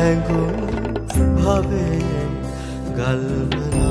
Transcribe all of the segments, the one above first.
හැඟුම් භවයේ ගල්වනා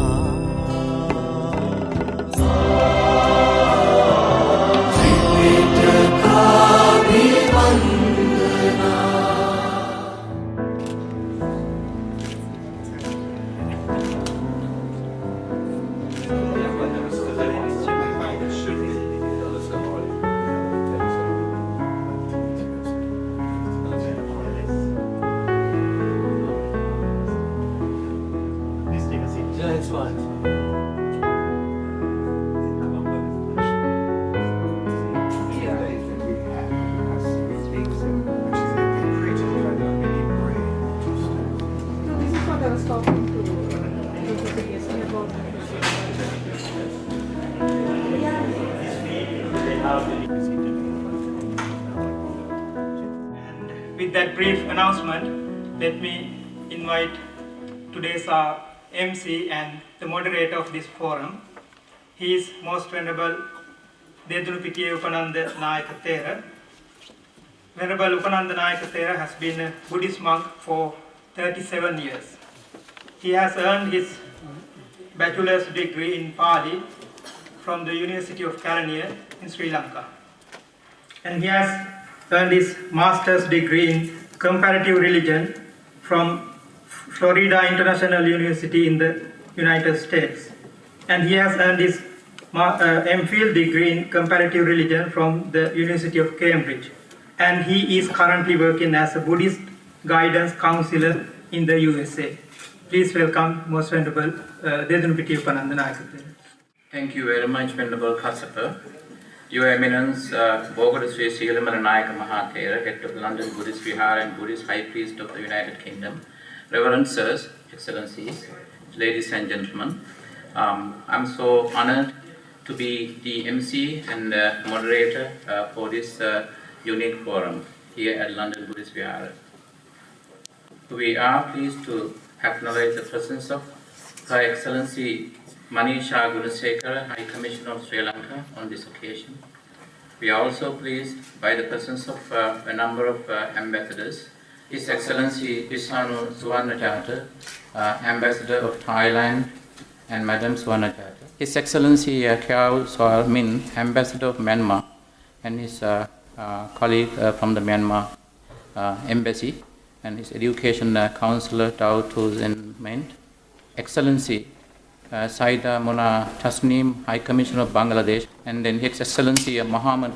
With that brief announcement, let me invite today's MC and the moderator of this forum. He is Most Venerable Tripitaka Upananda Nayaka Thera. Venerable Upananda Nayaka Thera has been a Buddhist monk for 37 years. He has earned his bachelor's degree in Pali from the University of Kelaniya in Sri Lanka. And he has earned his master's degree in comparative religion from Florida International University in the United States. And he has earned his MPhil degree in comparative religion from the University of Cambridge. And he is currently working as a Buddhist guidance counselor in the USA. Please welcome Most Venerable Tripitaka Upananda Nayaka Thera. Thank you very much, Venerable Kassapa. Your Eminence, Bogota Sri Sigalimala Nayaka Mahathera, Head of the London Buddhist Vihara and Buddhist High Priest of the United Kingdom, Reverend Sirs, Excellencies, ladies and gentlemen, I'm so honored to be the MC and moderator for this unique forum here at London Buddhist Vihara. We are pleased to acknowledge the presence of Her Excellency Manisha Gunasekara, High Commissioner of Sri Lanka, on this occasion. We are also pleased by the presence of a number of ambassadors. His Excellency Visanu Suwarnachata, Ambassador of Thailand, and Madam Suwarnachata. His Excellency Kyaw Soar Min, Ambassador of Myanmar, and his colleague from the Myanmar Embassy, and his Education Counselor Tao Tu Zen Ment. Excellency Saida Mona Tasneem, High Commissioner of Bangladesh, and then His Excellency Muhammad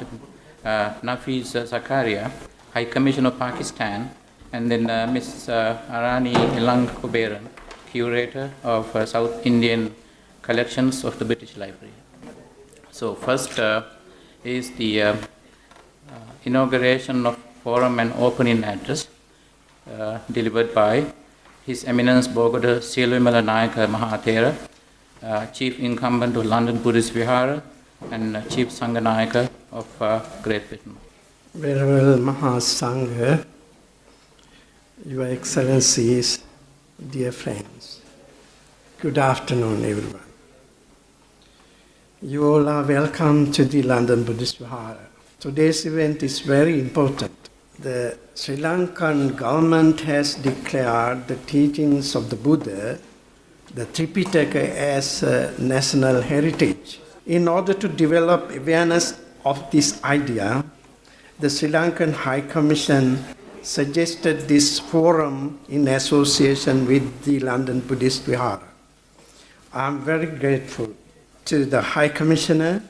Nafiz Zakaria, High Commissioner of Pakistan, and then Ms. Arani Ilang Kuberan, Curator of South Indian Collections of the British Library. So first is the inauguration of forum and opening address delivered by His Eminence Bogota Sigalimala Nayaka Mahathera, Chief Incumbent of London Buddhist Vihara and Chief Sanghanayaka of Great Britain. Venerable Mahasangha, Your Excellencies, dear friends, good afternoon everyone. You all are welcome to the London Buddhist Vihara. Today's event is very important. The Sri Lankan government has declared the teachings of the Buddha, the Tripitaka, as a national heritage. In order to develop awareness of this idea, the Sri Lankan High Commission suggested this forum in association with the London Buddhist Vihara. I am very grateful to the High Commissioner,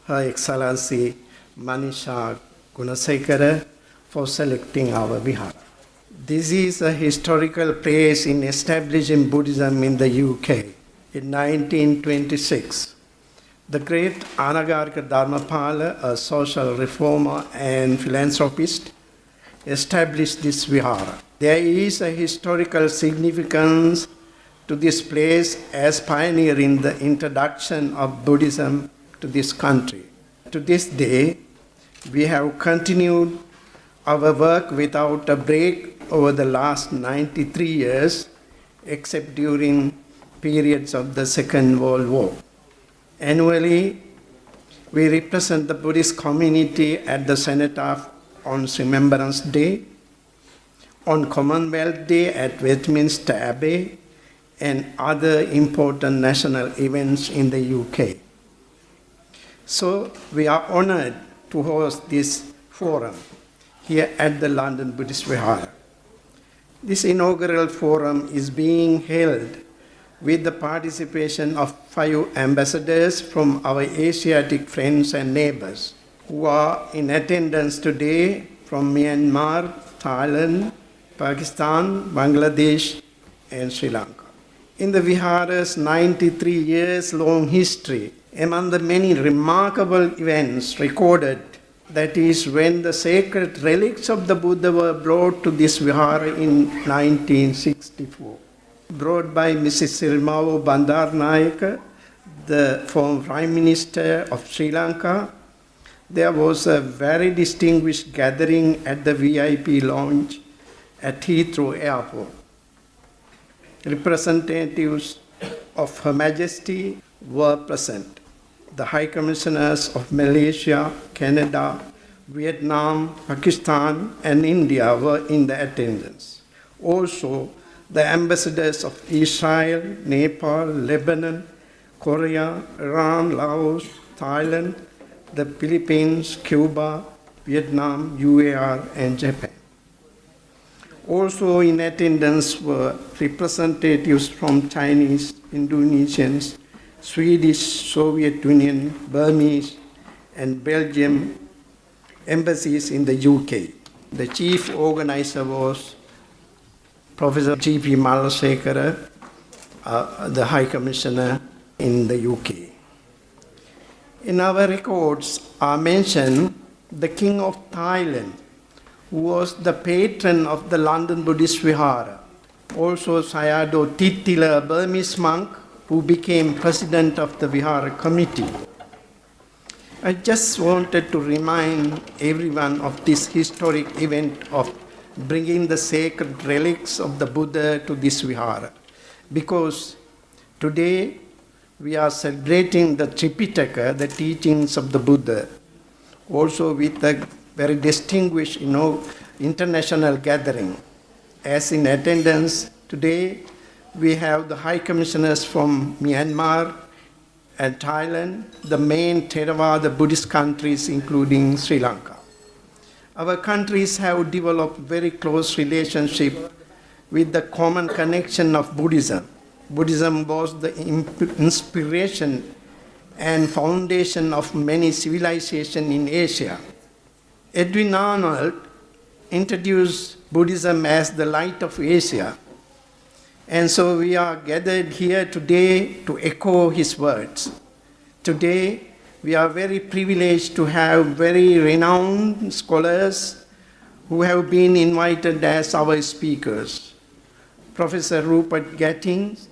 Her Excellency Manisha Gunasekara, for selecting our Vihara. This is a historical place in establishing Buddhism in the UK. In 1926, the great Anagarika Dharmapala, a social reformer and philanthropist, established this Vihara. There is a historical significance to this place as pioneer in the introduction of Buddhism to this country. To this day, we have continued our work without a break over the last 93 years, except during periods of the Second World War. Annually, we represent the Buddhist community at the Cenotaph on Remembrance Day. on Commonwealth Day at Westminster Abbey and other important national events in the UK. So we are honored to host this forum here at the London Buddhist Vihara. This inaugural forum is being held with the participation of 5 ambassadors from our Asiatic friends and neighbors who are in attendance today from Myanmar, Thailand, Pakistan, Bangladesh, and Sri Lanka. In the Vihara's 93 years long history, among the many remarkable events recorded, that is when the sacred relics of the Buddha were brought to this Vihara in 1964. Brought by Mrs. Sirimavo Bandaranaike, the former Prime Minister of Sri Lanka, there was a very distinguished gathering at the VIP lounge at Heathrow Airport. Representatives of Her Majesty were present. The High Commissioners of Malaysia, Canada, Vietnam, Pakistan, and India were in the attendance. Also, the ambassadors of Israel, Nepal, Lebanon, Korea, Iran, Laos, Thailand, the Philippines, Cuba, Vietnam, UAE, and Japan. Also in attendance were representatives from Chinese, Indonesians, Swedish, Soviet Union, Burmese, and Belgium embassies in the UK. The chief organizer was Professor G.P. Malasekara, the High Commissioner in the UK. In our records are mentioned the King of Thailand, who was the patron of the London Buddhist Vihara. Also Sayadaw Titila, a Burmese monk, who became president of the Vihara committee. I just wanted to remind everyone of this historic event of bringing the sacred relics of the Buddha to this Vihara, because today we are celebrating the Tripitaka, the teachings of the Buddha, also with a very distinguished international gathering. As in attendance today, we have the High Commissioners from Myanmar and Thailand, the main Theravada Buddhist countries, including Sri Lanka. Our countries have developed very close relationship with the common connection of Buddhism. Buddhism was the inspiration and foundation of many civilizations in Asia. Edwin Arnold introduced Buddhism as the light of Asia. And so we are gathered here today to echo his words. Today, we are very privileged to have very renowned scholars who have been invited as our speakers. Professor Rupert Gattings,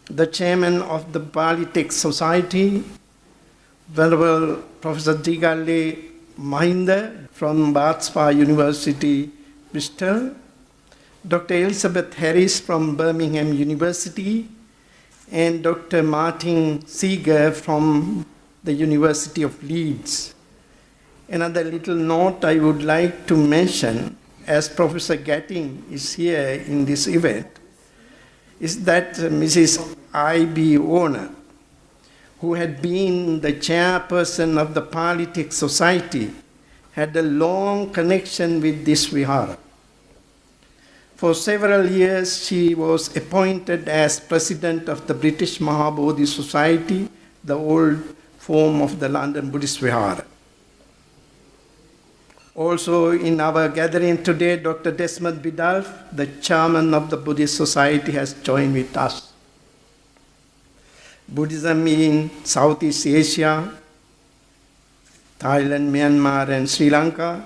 the chairman of the Bali Tech Society, Venerable Professor Digalle Mahinda from Bath University, Bristol, Dr. Elizabeth Harris from Birmingham University, and Dr. Martin Seeger from the University of Leeds. Another little note I would like to mention, as Professor Gatting is here in this event, is that Mrs. I.B. Warner, who had been the chairperson of the Pali Tech Society, had a long connection with this Vihara. For several years, she was appointed as president of the British Mahabodhi Society, the old form of the London Buddhist Vihara. Also in our gathering today, Dr. Desmond Bidulph, the chairman of the Buddhist Society, has joined with us. Buddhism in Southeast Asia, Thailand, Myanmar, and Sri Lanka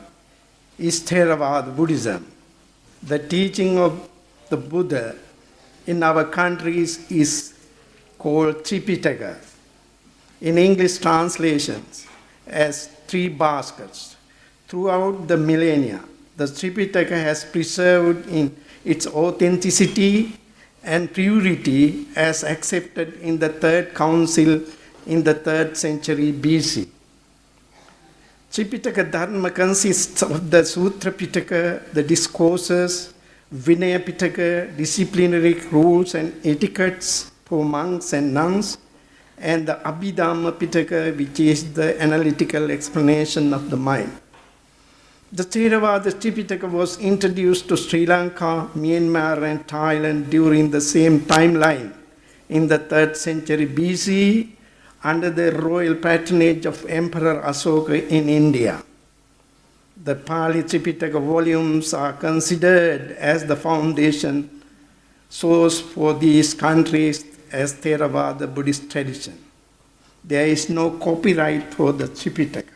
is Theravada Buddhism. The teaching of the Buddha in our countries is called Tripitaka. In English translations as 3 baskets. Throughout the millennia, the Tripitaka has preserved in its authenticity and purity as accepted in the Third Council in the 3rd century BC. Tripitaka Dharma consists of the Sutra Pitaka, the discourses, Vinaya-Pitaka, disciplinary rules and etiquettes for monks and nuns, and the Abhidhamma-Pitaka, which is the analytical explanation of the mind. The Theravada Tripitaka was introduced to Sri Lanka, Myanmar, and Thailand during the same timeline in the 3rd century BC under the royal patronage of Emperor Asoka in India. The Pali Tripitaka volumes are considered as the foundation source for these countries as Theravada Buddhist tradition. There is no copyright for the Tripitaka.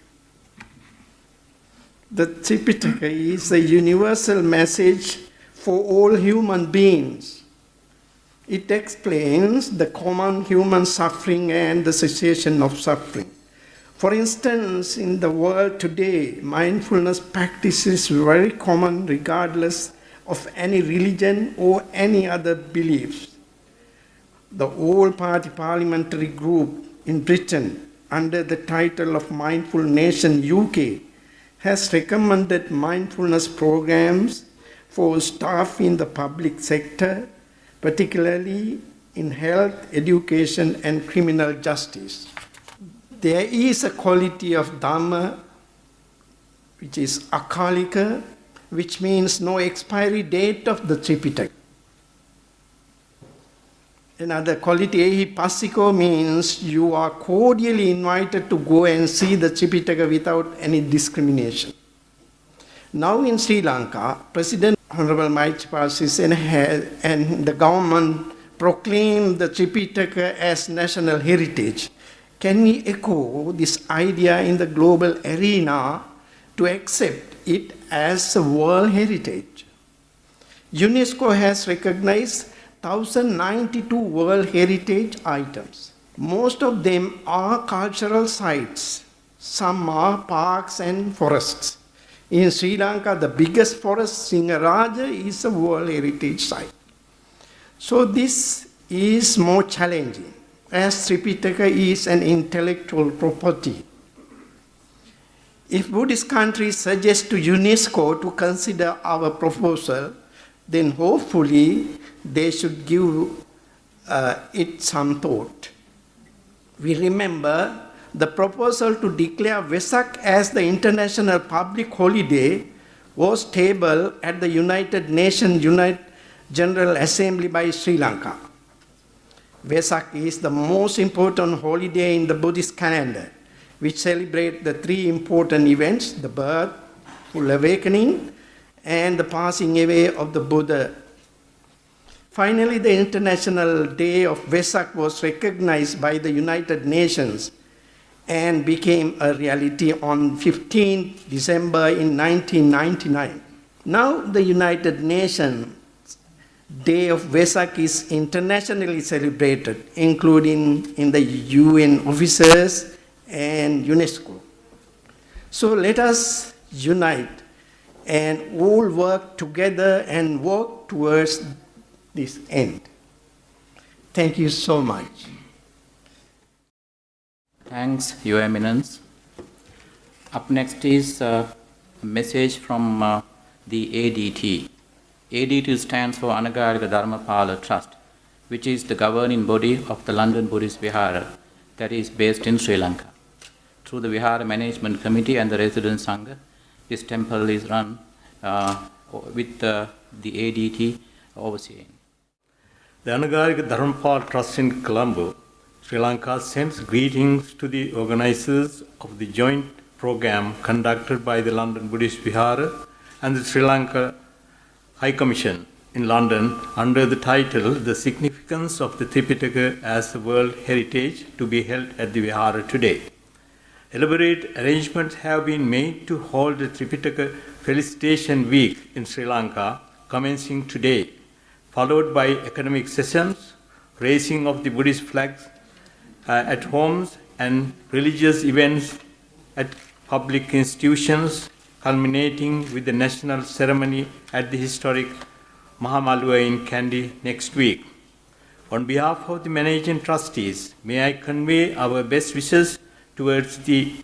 The Tripitaka is a universal message for all human beings. It explains the common human suffering and the cessation of suffering. For instance, in the world today, mindfulness practice is very common regardless of any religion or any other beliefs. The All-Party Parliamentary Group in Britain, under the title of Mindful Nation UK, has recommended mindfulness programs for staff in the public sector, particularly in health, education, and criminal justice. There is a quality of Dhamma, which is akalika, which means no expiry date of the Tripitaka. Another quality, ehipassiko, means you are cordially invited to go and see the Tripitaka without any discrimination. Now in Sri Lanka, President Honorable Maithripala Sirisena and the government proclaimed the Tripitaka as national heritage. Can we echo this idea in the global arena to accept it as a world heritage? UNESCO has recognized 1,092 World Heritage items. Most of them are cultural sites. Some are parks and forests. In Sri Lanka, the biggest forest, Singaraja, is a World Heritage Site. So this is more challenging, as Tripitaka is an intellectual property. If Buddhist countries suggest to UNESCO to consider our proposal, then hopefully they should give it some thought. We remember the proposal to declare Vesak as the international public holiday was tabled at the United Nations General Assembly by Sri Lanka. Vesak is the most important holiday in the Buddhist calendar, which celebrates the 3 important events: the birth, full awakening, and the passing away of the Buddha. Finally, the International Day of Vesak was recognized by the United Nations and became a reality on 15 December in 1999. Now the United Nations Day of Vesak is internationally celebrated, including in the UN offices and UNESCO. So let us unite and all work together and work towards this end. Thank you so much. Thanks, Your Eminence. Up next is a message from the ADT. ADT stands for Anagarika Dharmapala Trust, which is the governing body of the London Buddhist Vihara that is based in Sri Lanka. Through the Vihara Management Committee and the Resident Sangha, this temple is run with the ADT overseeing. The Anagarika Dharmapala Trust in Colombo, Sri Lanka sends greetings to the organizers of the joint program conducted by the London Buddhist Vihara and the Sri Lanka High Commission in London under the title The Significance of the Tripitaka as a World Heritage, to be held at the Vihara today. Elaborate arrangements have been made to hold the Tripitaka Felicitation Week in Sri Lanka, commencing today, followed by academic sessions, raising of the Buddhist flags at homes, and religious events at public institutions, culminating with the national ceremony at the historic Mahamalua in Kandy next week. On behalf of the managing trustees, may I convey our best wishes towards the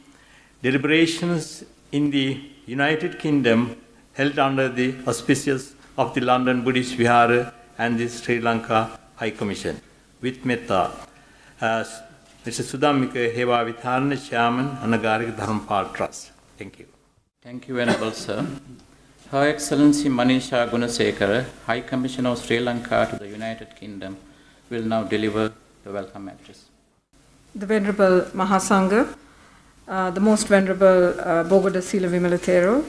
deliberations in the United Kingdom held under the auspicious of the London Buddhist Vihara and the Sri Lanka High Commission. With Metta, Mr. Sudamika Hewa Vitharna, Chairman, Anagarika Dharmpal Trust. Thank you. Thank you, Venerable Sir. Her Excellency Manisha Gunasekara, High Commissioner of Sri Lanka to the United Kingdom, will now deliver the welcome address. The Venerable Mahasangha, the Most Venerable Bogoda Sila Vimalatero,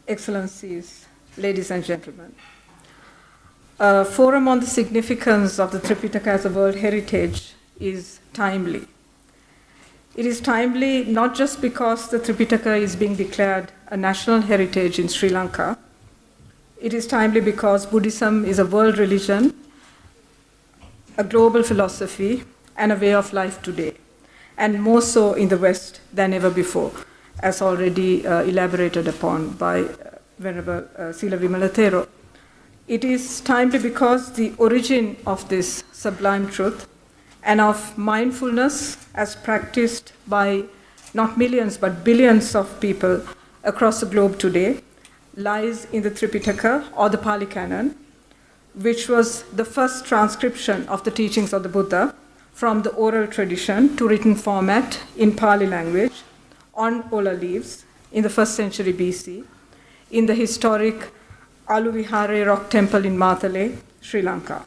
Excellencies, ladies and gentlemen. A forum on the significance of the Tripitaka as a World Heritage is timely. It is timely not just because the Tripitaka is being declared a national heritage in Sri Lanka. It is timely because Buddhism is a world religion, a global philosophy, and a way of life today, and more so in the West than ever before, as already elaborated upon by Venerable Sila Vimalatero. It is timely because the origin of this sublime truth and of mindfulness as practiced by not millions but billions of people across the globe today lies in the Tripitaka or the Pali Canon, which was the first transcription of the teachings of the Buddha from the oral tradition to written format in Pali language on ola leaves in the 1st century BC in the historic Aluvihare rock temple in Matale, Sri Lanka.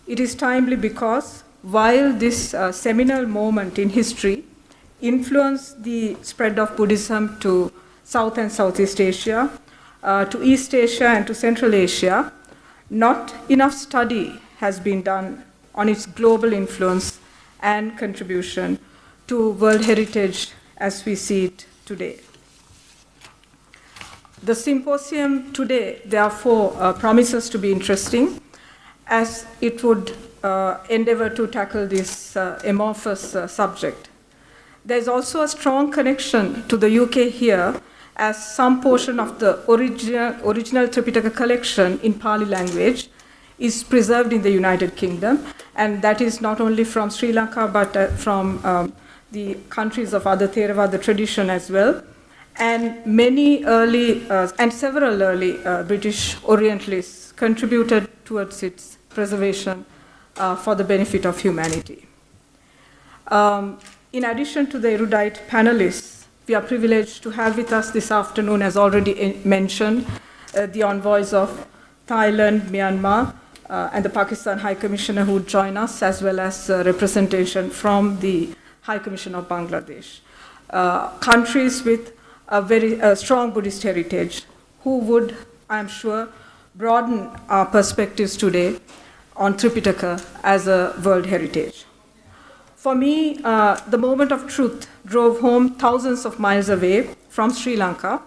It is timely because while this seminal moment in history influenced the spread of Buddhism to South and Southeast Asia, to East Asia and to Central Asia, not enough study has been done on its global influence and contribution to world heritage as we see it today. The symposium today, therefore, promises to be interesting as it would endeavor to tackle this amorphous subject. There is also a strong connection to the UK here, as some portion of the original Tripitaka collection in Pali language is preserved in the United Kingdom, and that is not only from Sri Lanka but from the countries of other Theravada tradition as well. And many early and several early British Orientalists contributed towards its preservation for the benefit of humanity. In addition to the erudite panelists, we are privileged to have with us this afternoon, as already mentioned, the envoys of Thailand, Myanmar, and the Pakistan High Commissioner who would join us, as well as representation from the High Commission of Bangladesh. Countries with a very strong Buddhist heritage who would, I am sure, broaden our perspectives today on Tripitaka as a world heritage. For me, the moment of truth drove home thousands of miles away from Sri Lanka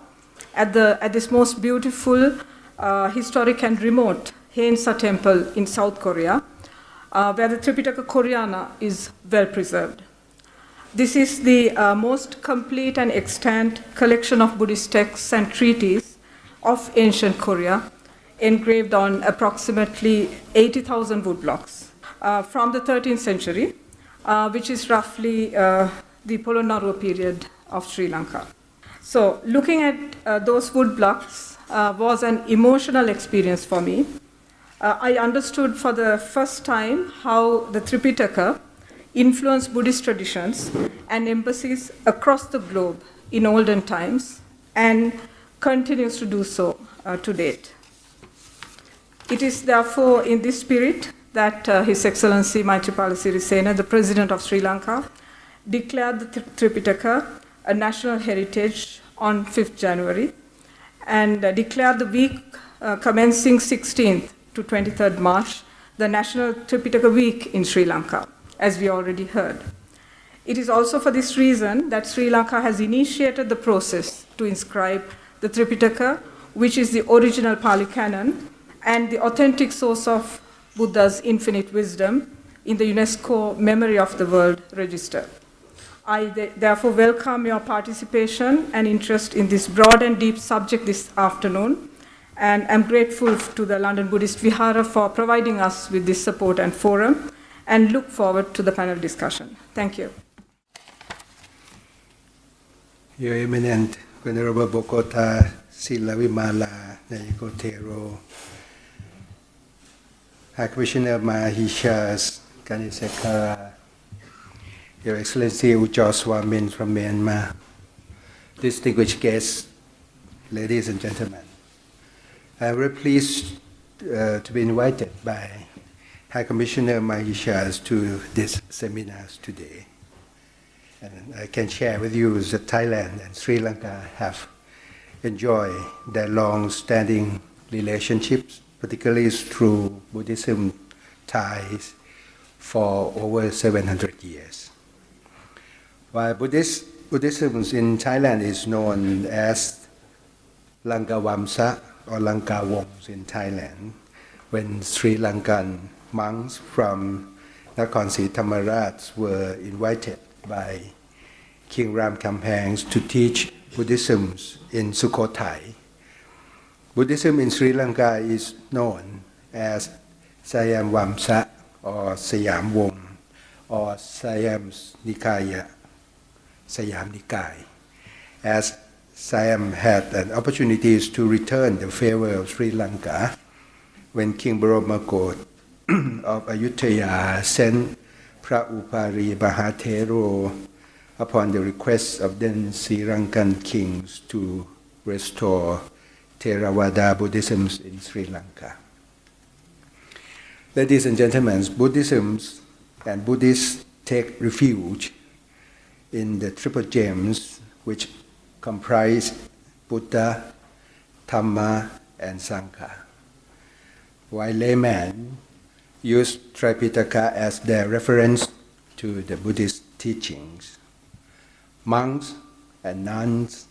at this most beautiful, historic and remote Haensa temple in South Korea, where the Tripitaka Koreana is well preserved. This is the most complete and extant collection of Buddhist texts and treatises of ancient Korea, engraved on approximately 80,000 woodblocks from the 13th century, which is roughly the Polonnaruwa period of Sri Lanka. So looking at those woodblocks was an emotional experience for me. I understood for the first time how the Tripitaka influenced Buddhist traditions and embassies across the globe in olden times and continues to do so to date. It is therefore in this spirit that His Excellency Maithripala Sirisena, the President of Sri Lanka, declared the Tripitaka a national heritage on 5th January and declared the week commencing 16th to 23rd March the National Tripitaka Week in Sri Lanka, as we already heard. It is also for this reason that Sri Lanka has initiated the process to inscribe the Tripitaka, which is the original Pali Canon and the authentic source of Buddha's infinite wisdom, in the UNESCO Memory of the World Register. I therefore welcome your participation and interest in this broad and deep subject this afternoon, and I'm grateful to the London Buddhist Vihara for providing us with this support and forum, and look forward to the panel discussion. Thank you. Your Eminent Venerable Bogota Sila Vimala Nayiko Tero, High Commissioner Mahishas Kanisekara, Your Excellency Ujjwal Swamin from Myanmar, distinguished guests, ladies and gentlemen. I am very pleased to be invited by High Commissioner Mahishas to this seminar today. And I can share with you that Thailand and Sri Lanka have enjoyed their long-standing relationships, particularly through Buddhism ties for over 700 years. While Buddhism in Thailand is known as Lankavamsa or Lankawongs in Thailand, when Sri Lankan monks from Nakhon Si Thammarat were invited by King Ramkhamhaeng to teach Buddhism in Sukhothai. Buddhism in Sri Lanka is known as Siam Vamsa or Siam Wong or Siam Nikaya, Siam Nikai, as Siam had an opportunity to return the favor of Sri Lanka when King Boromagod of Ayutthaya sent Phra Upari Mahathero upon the request of then Sri Lankan kings to restore Theravada Buddhism in Sri Lanka. Ladies and gentlemen, Buddhism and Buddhists take refuge in the triple gems which comprise Buddha, Dhamma, and Sangha, while laymen use Tripitaka as their reference to the Buddhist teachings. Monks and nuns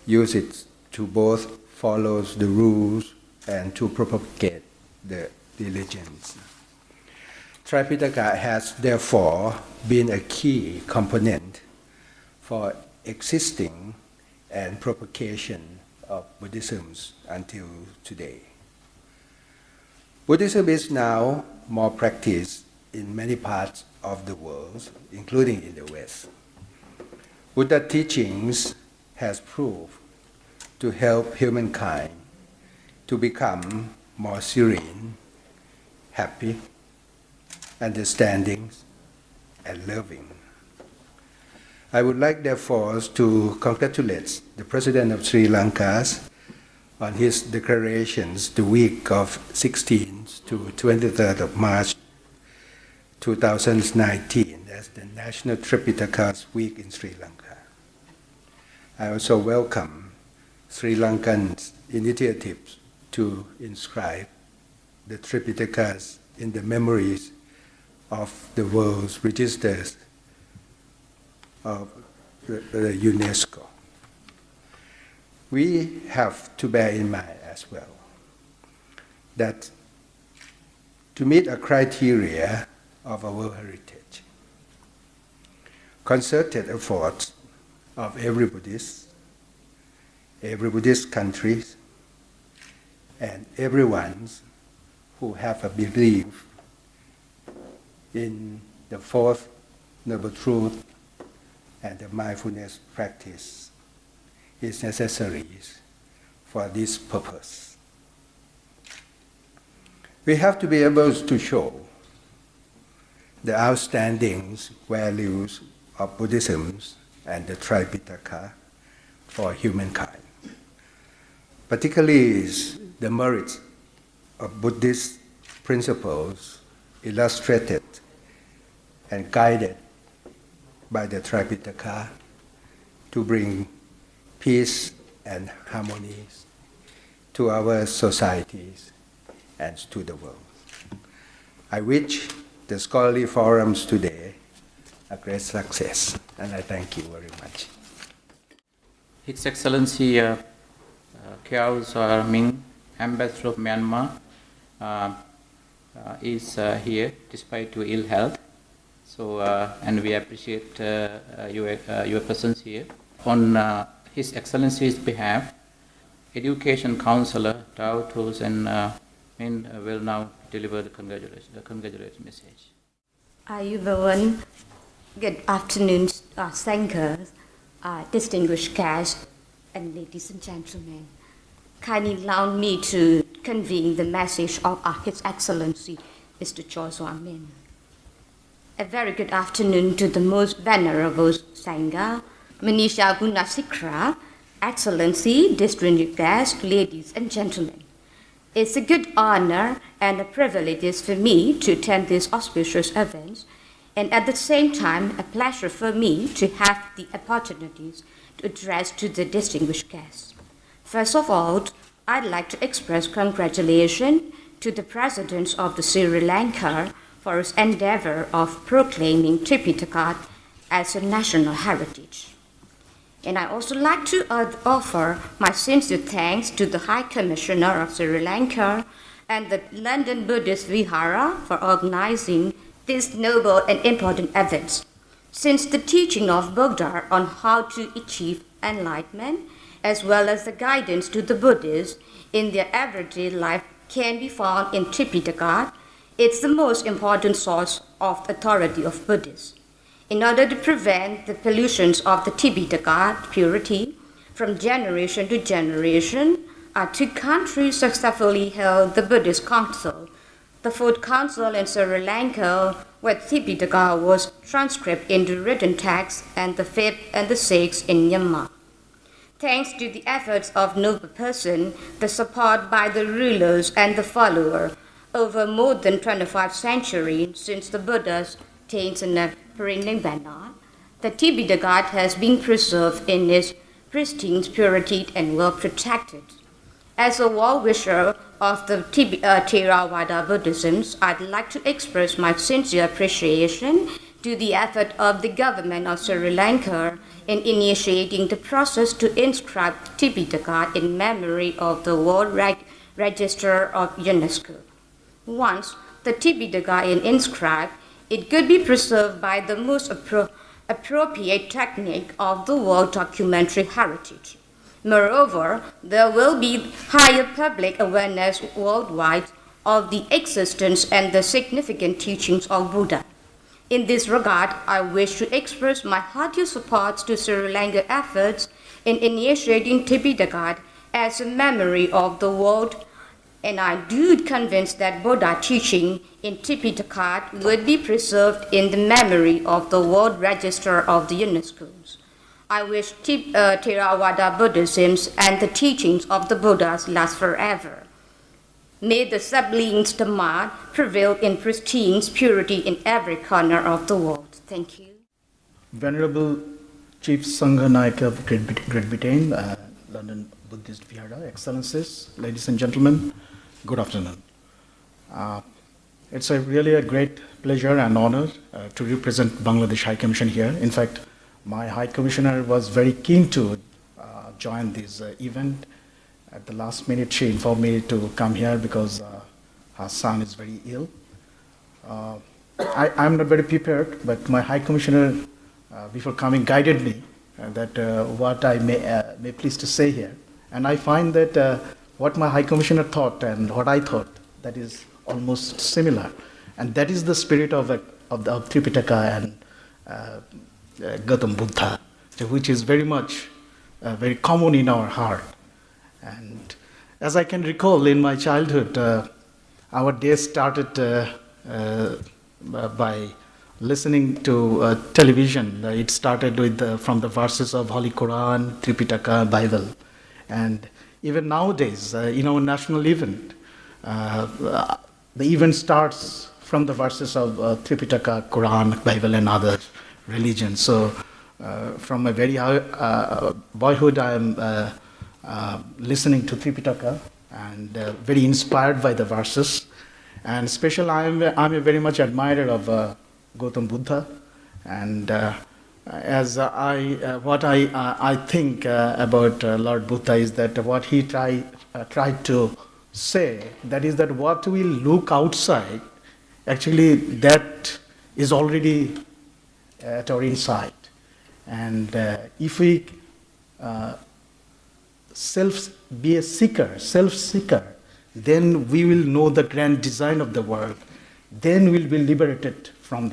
use it to both follow the rules and to propagate the religions. Tripitaka has therefore been a key component for existing and propagation of Buddhism until today. Buddhism is now more practiced in many parts of the world, including in the West. Buddha teachings has proved to help humankind to become more serene, happy, understanding, and loving. I would like, therefore, to congratulate the President of Sri Lanka on his declarations the week of 16th to 23rd of March 2019 as the National Tripitaka Week in Sri Lanka. I also welcome Sri Lankan's initiatives to inscribe the Tripitakas in the memories of the world's registers of the UNESCO. We have to bear in mind as well that to meet a criteria of our heritage, concerted efforts of every Buddhist country, and everyone who have a belief in the fourth noble truth and the mindfulness practice is necessary for this purpose. We have to be able to show the outstanding values of Buddhism and the Tripitaka for humankind, particularly the merits of Buddhist principles illustrated and guided by the Tripitaka to bring peace and harmony to our societies and to the world. I wish the scholarly forums today a great success, and I thank you very much. His Excellency Kyaw Ming, Ambassador of Myanmar, is here despite your ill health. So, and we appreciate your presence here. On His Excellency's behalf, Education Councillor Tao Tos and Min will now deliver the congratulatory message. Everyone, good afternoon, thinkers, distinguished guests, and ladies and gentlemen. kindly allow me to convey the message of His Excellency, Mr. Joshua Min. A very good afternoon to the most venerable Sangha, Manisha Gunasikra, Excellency, distinguished guests, ladies and gentlemen. It's a good honor and a privilege for me to attend these auspicious events, and at the same time, a pleasure for me to have the opportunities to address to the distinguished guests. First of all, I'd like to express congratulations to the President of the Sri Lanka for his endeavor of proclaiming Tripitaka as a national heritage. And I also like to offer my sincere thanks to the High Commissioner of Sri Lanka and the London Buddhist Vihara for organizing these noble and important events. Since the teaching of Buddha on how to achieve enlightenment, as well as the guidance to the Buddhists in their everyday life can be found in Tripitaka, it's the most important source of authority of Buddhists. In order to prevent the pollutions of the Tripitaka purity from generation to generation, our two countries successfully held the Buddhist Council, the Fourth Council in Sri Lanka, where Tripitaka was transcribed into written text, and the fifth and the sixth in Myanmar. Thanks to the efforts of noble persons, the support by the rulers and the followers, over more than 25 centuries since the Buddha's attained Parinibbana, the Tripitaka has been preserved in its pristine purity and well protected. As a well-wisher of the Theravada Buddhism, I'd like to express my sincere appreciation to the effort of the government of Sri Lanka in initiating the process to inscribe Tripitaka in memory of the World Register of UNESCO. Once the Tripitaka is inscribed, it could be preserved by the most appropriate technique of the world documentary heritage. Moreover, there will be higher public awareness worldwide of the existence and the significant teachings of Buddha. In this regard, I wish to express my hearty support to Sri Lanka efforts in initiating Tripitaka as a memory of the world, and I do convinced that Buddha teaching in Tripitaka would be preserved in the memory of the World Register of the UNESCO. I wish Theravada Buddhism and the teachings of the Buddhas last forever. May the sublime Dhamma prevail in pristine purity in every corner of the world. Thank you. Venerable Chief Sangha Nayaka of Great Britain, London Buddhist Vihara, Excellencies, ladies and gentlemen, good afternoon. It's really a great pleasure and honor to represent Bangladesh High Commission here. In fact, my High Commissioner was very keen to join this event. At the last minute, she informed me to come here because her son is very ill. I'm not very prepared, but my High Commissioner, before coming, guided me that what I may please to say here. And I find that what my High Commissioner thought and what I thought, that is almost similar. And that is the spirit of Tripitaka and Gautam Buddha, which is very much very common in our heart. And as I can recall, in my childhood, our days started by listening to television. It started with from the verses of Holy Quran, Tripitaka, Bible. And even nowadays, in our national event, the event starts from the verses of Tripitaka, Quran, Bible, and other religions. So from my very boyhood, I am listening to Tripitaka and very inspired by the verses. And especially, I'm a very much admirer of Gautam Buddha. And what I think about Lord Buddha is that what he tried to say, that is that what we look outside, actually that is already at our inside. And if we be a self-seeker, then we will know the grand design of the world. Then we'll be liberated from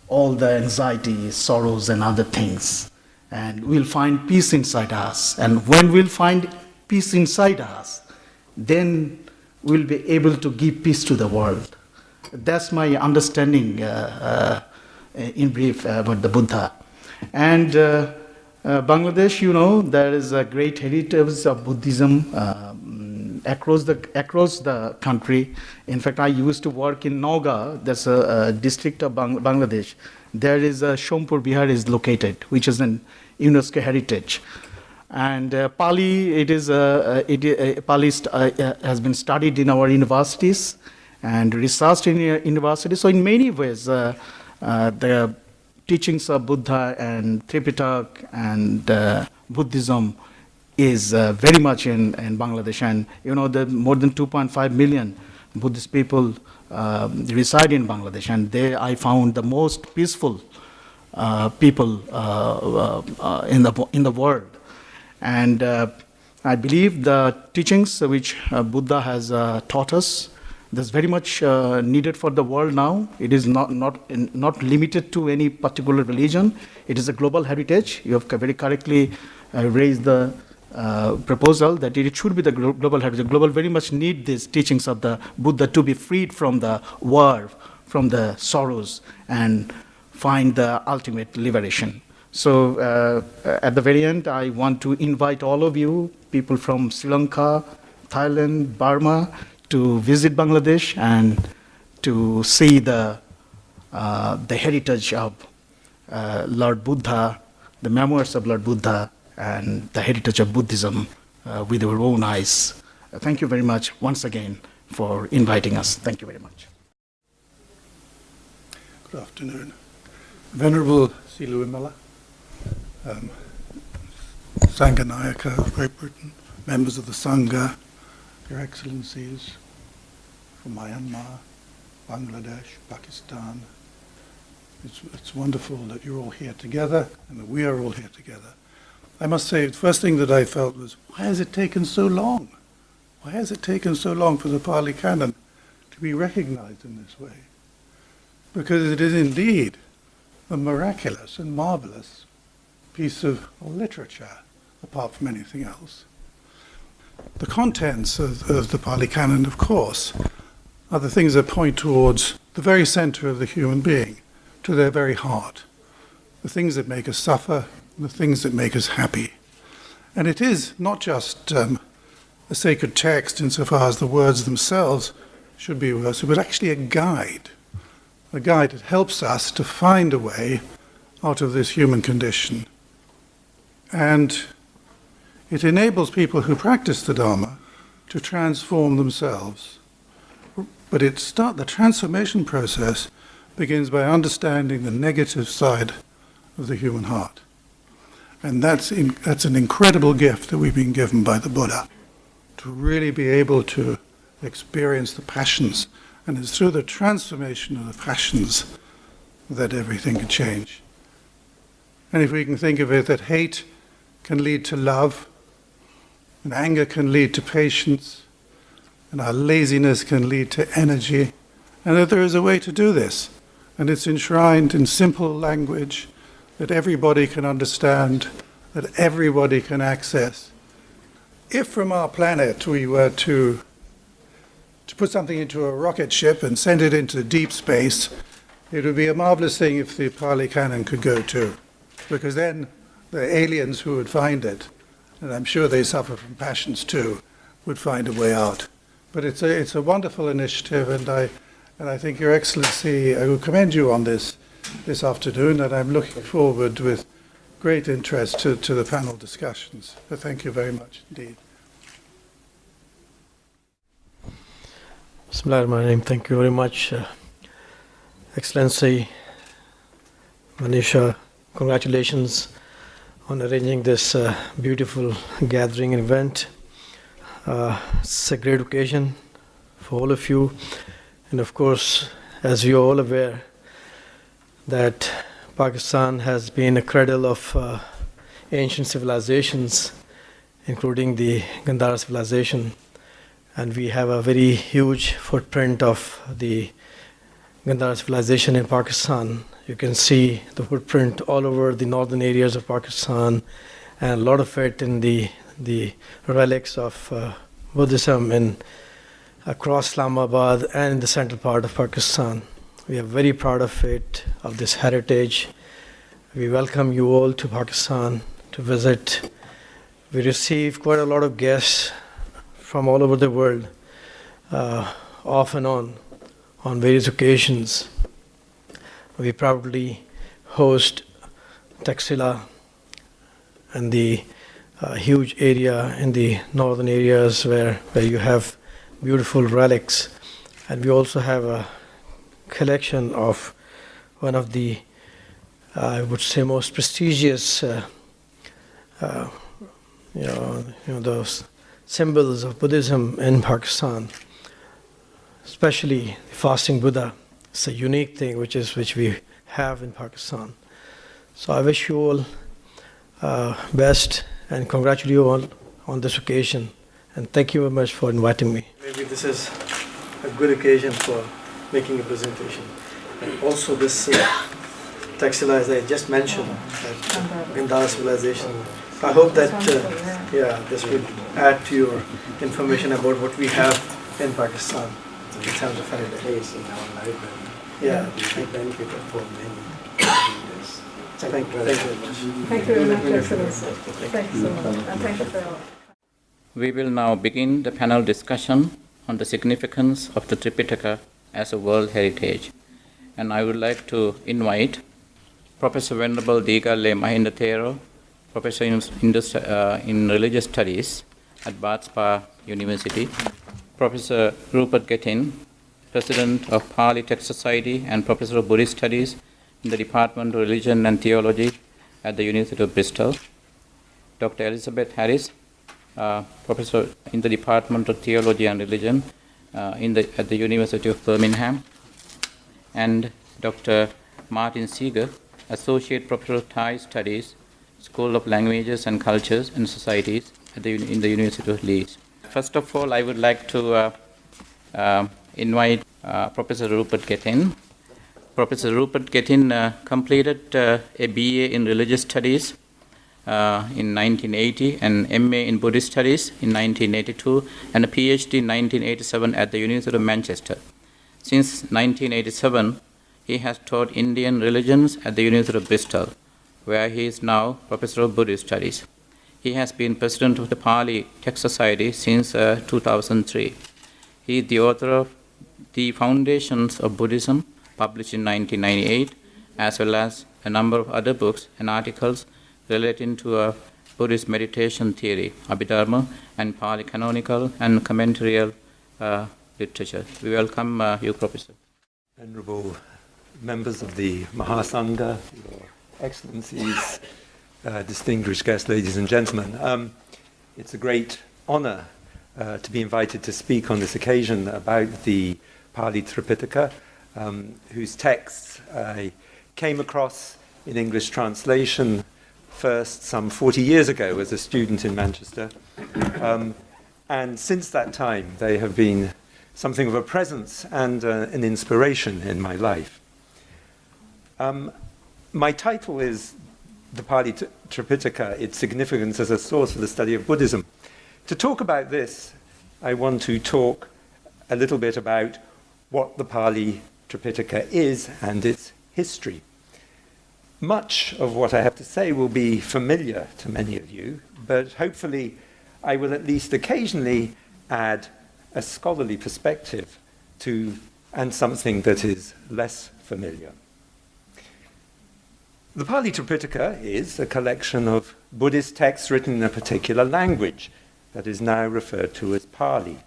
all the anxiety, sorrows, and other things. And we'll find peace inside us. And when we'll find peace inside us, then we'll be able to give peace to the world. That's my understanding in brief about the Buddha. And Bangladesh, there is a great heritage of Buddhism across the country. In fact, I used to work in Nauga, that's a district of Bangladesh. There is a Shompur Bihar is located, which is an UNESCO heritage. And Pali, Pali has been studied in our universities and researched in universities. So in many ways, the teachings of Buddha and Tripitaka and Buddhism is very much in Bangladesh. And the more than 2.5 million Buddhist people reside in Bangladesh, and I found the most peaceful people in the world. And I believe the teachings which Buddha has taught us, that's very much needed for the world now. It is not limited to any particular religion. It is a global heritage. You have very correctly raised the proposal that it should be the global heritage. Global very much need these teachings of the Buddha to be freed from the war, from the sorrows, and find the ultimate liberation. So at the very end, I want to invite all of you, people from Sri Lanka, Thailand, Burma, to visit Bangladesh and to see the heritage of Lord Buddha, the memoirs of Lord Buddha, and the heritage of Buddhism with your own eyes. Thank you very much once again for inviting us. Thank you very much. Good afternoon. Venerable Silu Imala, Sangha Nayaka of Great Britain, members of the Sangha, Your Excellencies from Myanmar, Bangladesh, Pakistan. It's wonderful that you're all here together and that we are all here together. I must say, the first thing that I felt was, why has it taken so long? Why has it taken so long for the Pali Canon to be recognized in this way? Because it is indeed a miraculous and marvelous piece of literature, apart from anything else. The contents of the Pali Canon, of course, are the things that point towards the very center of the human being, to their very heart, the things that make us suffer, the things that make us happy. And it is not just a sacred text insofar as the words themselves should be reversed, but actually a guide that helps us to find a way out of this human condition. And it enables people who practice the Dharma to transform themselves. But the transformation process begins by understanding the negative side of the human heart. And that's an incredible gift that we've been given by the Buddha, to really be able to experience the passions. And it's through the transformation of the passions that everything can change. And if we can think of it that hate can lead to love, and anger can lead to patience, and our laziness can lead to energy, and that there is a way to do this. And it's enshrined in simple language that everybody can understand, that everybody can access. If from our planet we were to put something into a rocket ship and send it into deep space, it would be a marvelous thing if the Pali Canon could go too. Because then the aliens who would find it, and I'm sure they suffer from passions too, would find a way out. But it's a wonderful initiative, and I think Your Excellency, I will commend you on this afternoon, and I'm looking forward with great interest to the panel discussions. So thank you very much indeed. Bismillahirrahmanirrahim. Thank you very much, Excellency Manisha. Congratulations on arranging this beautiful gathering and event. It's a great occasion for all of you. And of course, as you are all aware, that Pakistan has been a cradle of ancient civilizations, including the Gandhara civilization. And we have a very huge footprint of the Gandhara civilization in Pakistan. You can see the footprint all over the northern areas of Pakistan, and a lot of it in the the relics of Buddhism across Islamabad and in the central part of Pakistan. We are very proud of it, of this heritage. We welcome you all to Pakistan to visit. We receive quite a lot of guests from all over the world, off and on various occasions. We proudly host Taxila and the huge area in the northern areas where you have beautiful relics. And we also have a collection of one of the, I would say, most prestigious those symbols of Buddhism in Pakistan, especially the fasting Buddha. It's a unique thing which we have in Pakistan. So I wish you all best and congratulate you all on this occasion. And thank you very much for inviting me. Maybe this is a good occasion for making a presentation. And also this Taxila, as I just mentioned, Gandhara civilization. I hope that this will add to your information about what we have in Pakistan in terms of heritage. In our library. Yeah. We benefited from many readers. Thank you very much. Thank you very much, Excellency. Thank you so much. And thank you for your... We will now begin the panel discussion on the significance of the Tripitaka as a World Heritage. And I would like to invite Professor Venerable Digalle Mahindathero, Professor in Religious Studies at Bath Spa University, Professor Rupert Gethin, President of Pali Text Society and Professor of Buddhist Studies in the Department of Religion and Theology at the University of Bristol, Dr. Elizabeth Harris, Professor in the Department of Theology and Religion at the University of Birmingham, and Dr. Martin Seeger, Associate Professor of Thai Studies, School of Languages and Cultures and Societies in the University of Leeds. First of all, I would like to invite Professor Rupert Gethin. Professor Rupert Gethin completed a BA in Religious Studies in 1980, an MA in Buddhist Studies in 1982, and a PhD in 1987 at the University of Manchester. Since 1987, he has taught Indian religions at the University of Bristol, where he is now Professor of Buddhist Studies. He has been President of the Pali Text Society since 2003. He is the author of The Foundations of Buddhism, published in 1998, as well as a number of other books and articles relating to Buddhist meditation theory, Abhidharma, and Pali canonical and commentarial literature. We welcome you, Professor. Venerable members of the Mahasangha, Your Excellencies, distinguished guests, ladies and gentlemen. It's a great honor to be invited to speak on this occasion about the Pali Tripitaka, whose texts I came across in English translation first some 40 years ago as a student in Manchester. And since that time, they have been something of a presence and an inspiration in my life. My title is The Pali Tripitaka, Its Significance as a Source for the Study of Buddhism. To talk about this, I want to talk a little bit about what the Pali Tripitaka is and its history. Much of what I have to say will be familiar to many of you, but hopefully I will at least occasionally add a scholarly perspective to and something that is less familiar. The Pali Tripitaka is a collection of Buddhist texts written in a particular language that is now referred to as Pali.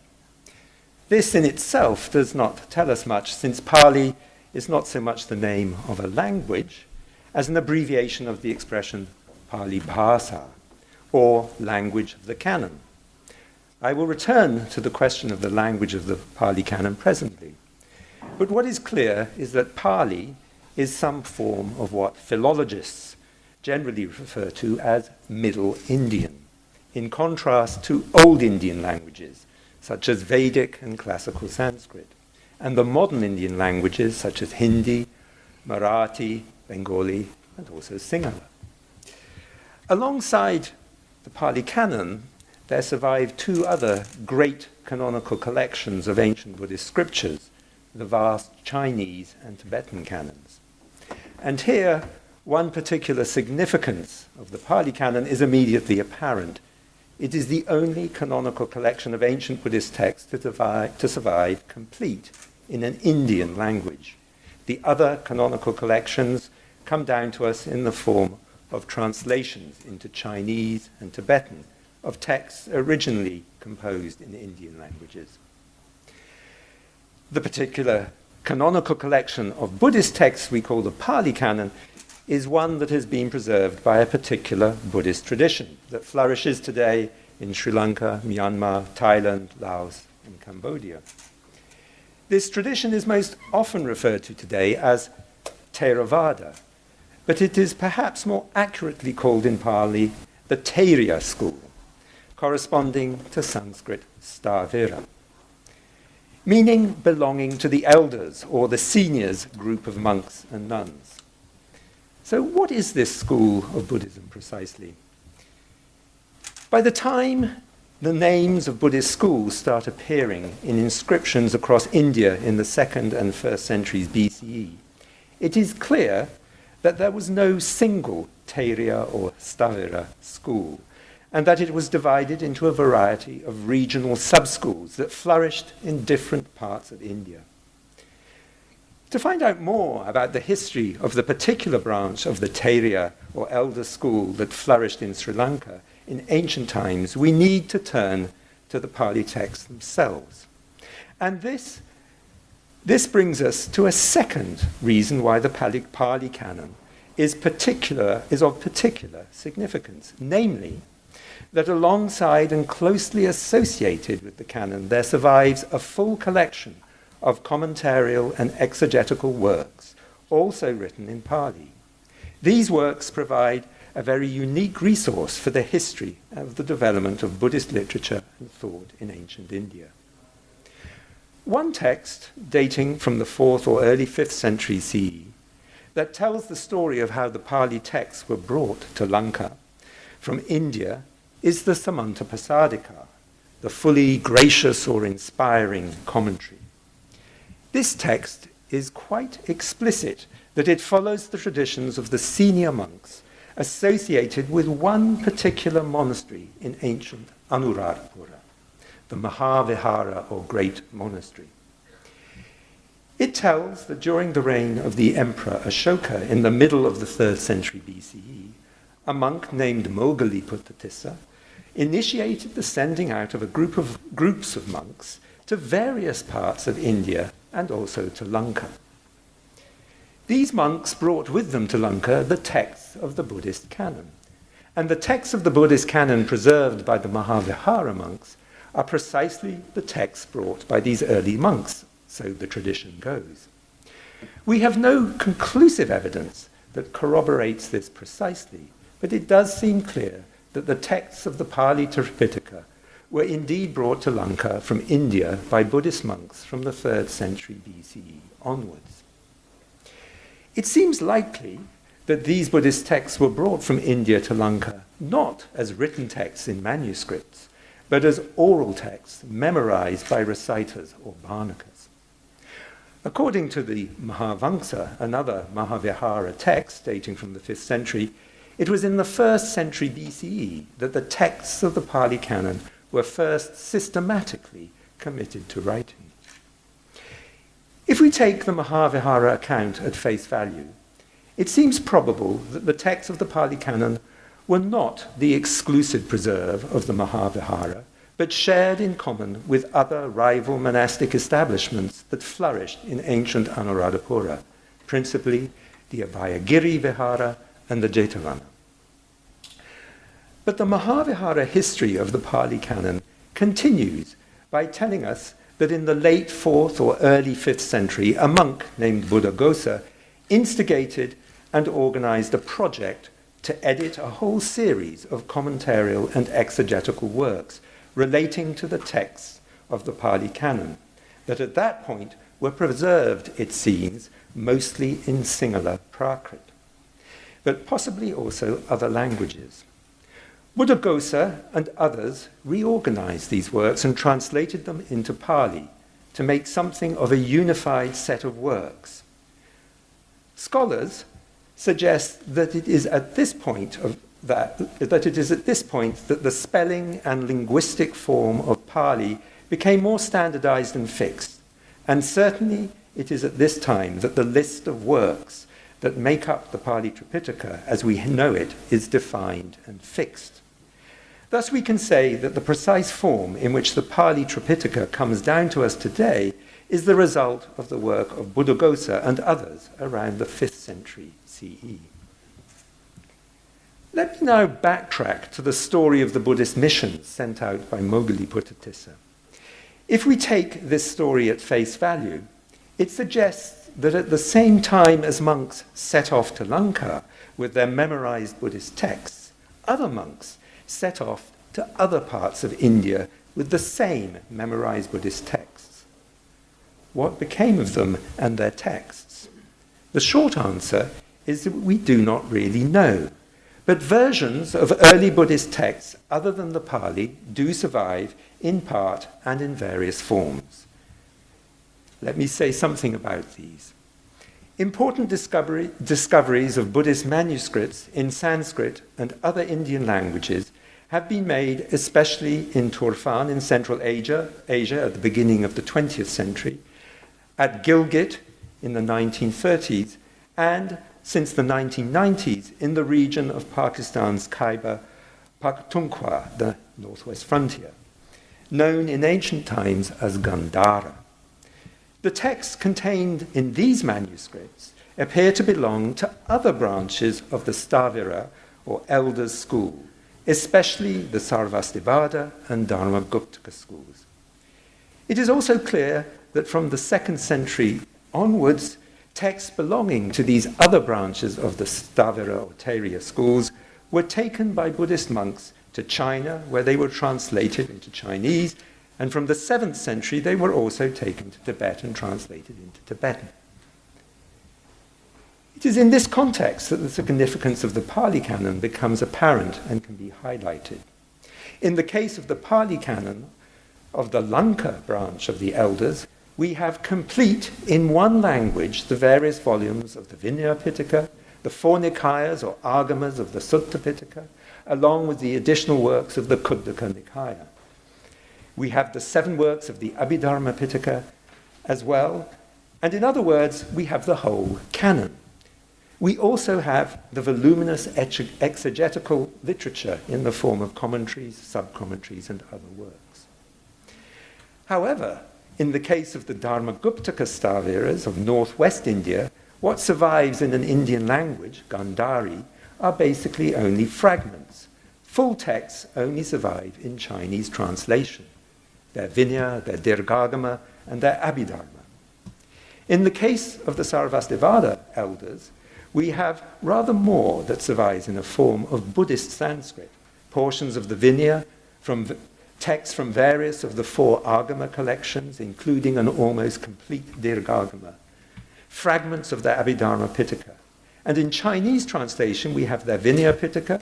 This in itself does not tell us much, since Pali is not so much the name of a language as an abbreviation of the expression Pali Bhasa, or language of the canon. I will return to the question of the language of the Pali canon presently. But what is clear is that Pali is some form of what philologists generally refer to as Middle Indian, in contrast to Old Indian languages, such as Vedic and classical Sanskrit, and the modern Indian languages such as Hindi, Marathi, Bengali, and also Sinhala. Alongside the Pali canon, there survive two other great canonical collections of ancient Buddhist scriptures, the vast Chinese and Tibetan canons. And here, one particular significance of the Pali Canon is immediately apparent. It is the only canonical collection of ancient Buddhist texts to survive complete in an Indian language. The other canonical collections come down to us in the form of translations into Chinese and Tibetan of texts originally composed in Indian languages. The particular canonical collection of Buddhist texts we call the Pali Canon is one that has been preserved by a particular Buddhist tradition that flourishes today in Sri Lanka, Myanmar, Thailand, Laos, and Cambodia. This tradition is most often referred to today as Theravada, but it is perhaps more accurately called in Pali the Theria school, corresponding to Sanskrit Stavira, meaning belonging to the elders or the seniors group of monks and nuns. So what is this school of Buddhism precisely? By the time the names of Buddhist schools start appearing in inscriptions across India in the 2nd and 1st centuries BCE, it is clear that there was no single Theria or Stavira school, and that it was divided into a variety of regional sub-schools that flourished in different parts of India. To find out more about the history of the particular branch of the Theria or elder school that flourished in Sri Lanka in ancient times, we need to turn to the Pali texts themselves. And this brings us to a second reason why the Pali Canon is of particular significance, namely that alongside and closely associated with the canon, there survives a full collection of commentarial and exegetical works, also written in Pali. These works provide a very unique resource for the history of the development of Buddhist literature and thought in ancient India. One text, dating from the 4th or early 5th century CE, that tells the story of how the Pali texts were brought to Lanka from India is the Samantapasadika, the fully gracious or inspiring commentary. This text is quite explicit that it follows the traditions of the senior monks associated with one particular monastery in ancient Anuradhapura, the Mahavihara or Great Monastery. It tells that during the reign of the Emperor Ashoka in the middle of the 3rd century BCE, a monk named Moggalliputta initiated the sending out of groups of monks to various parts of India and also to Lanka. These monks brought with them to Lanka the texts of the Buddhist canon. And the texts of the Buddhist canon preserved by the Mahavihara monks are precisely the texts brought by these early monks, so the tradition goes. We have no conclusive evidence that corroborates this precisely, but it does seem clear that the texts of the Pali Tripitaka were indeed brought to Lanka from India by Buddhist monks from the 3rd century BCE onwards. It seems likely that these Buddhist texts were brought from India to Lanka not as written texts in manuscripts, but as oral texts memorized by reciters or Bhanakas. According to the Mahavamsa, another Mahavihara text dating from the 5th century, it was in the 1st century BCE that the texts of the Pali Canon were first systematically committed to writing. If we take the Mahavihara account at face value, it seems probable that the texts of the Pali Canon were not the exclusive preserve of the Mahavihara, but shared in common with other rival monastic establishments that flourished in ancient Anuradhapura, principally the Abhayagiri Vihara and the Jetavana. But the Mahavihara history of the Pali Canon continues by telling us that in the late 4th or early 5th century, a monk named Buddhaghosa instigated and organized a project to edit a whole series of commentarial and exegetical works relating to the texts of the Pali Canon, that at that point were preserved, it seems, mostly in Sinhala Prakrit, but possibly also other languages. Buddhaghosa and others reorganized these works and translated them into Pali to make something of a unified set of works. Scholars suggest that it is at this point that the spelling and linguistic form of Pali became more standardized and fixed, and certainly it is at this time that the list of works that make up the Pali Tripitaka as we know it is defined and fixed. Thus we can say that the precise form in which the Pali Tripitaka comes down to us today is the result of the work of Buddhaghosa and others around the 5th century CE. Let me now backtrack to the story of the Buddhist missions sent out by Moggalliputta. If we take this story at face value, it suggests that at the same time as monks set off to Lanka with their memorized Buddhist texts, other monks set off to other parts of India with the same memorized Buddhist texts. What became of them and their texts? The short answer is that we do not really know, but versions of early Buddhist texts other than the Pali do survive in part and in various forms. Let me say something about these. Important discoveries of Buddhist manuscripts in Sanskrit and other Indian languages have been made, especially in Turfan in Central Asia at the beginning of the 20th century, at Gilgit in the 1930s, and since the 1990s in the region of Pakistan's Khyber Pakhtunkhwa, the northwest frontier, known in ancient times as Gandhara. The texts contained in these manuscripts appear to belong to other branches of the Stavira or Elders school, especially the Sarvastivada and Dharmaguptaka schools. It is also clear that from the 2nd century onwards, texts belonging to these other branches of the Stavira or Taittiriya schools were taken by Buddhist monks to China, where they were translated into Chinese, and from the 7th century they were also taken to Tibet and translated into Tibetan. It is in this context that the significance of the Pali Canon becomes apparent and can be highlighted. In the case of the Pali Canon of the Lanka branch of the Elders, we have complete in one language the various volumes of the Vinaya Pitaka, the 4 Nikayas or Agamas of the Sutta Pitaka, along with the additional works of the Khuddaka Nikaya. We have the 7 works of the Abhidharma Pitaka as well, and in other words, we have the whole canon. We also have the voluminous exegetical literature in the form of commentaries, sub-commentaries, and other works. However, in the case of the Dharmaguptaka Staviras of northwest India, what survives in an Indian language, Gandhari, are basically only fragments. Full texts only survive in Chinese translation. Their Vinaya, their Dirghagama, and their Abhidharma. In the case of the Sarvastivada elders, we have rather more that survives in a form of Buddhist Sanskrit, portions of the Vinaya, from texts from various of the 4 Agama collections, including an almost complete Dirghagama, fragments of their Abhidharma Pitaka. And in Chinese translation, we have their Vinaya Pitaka,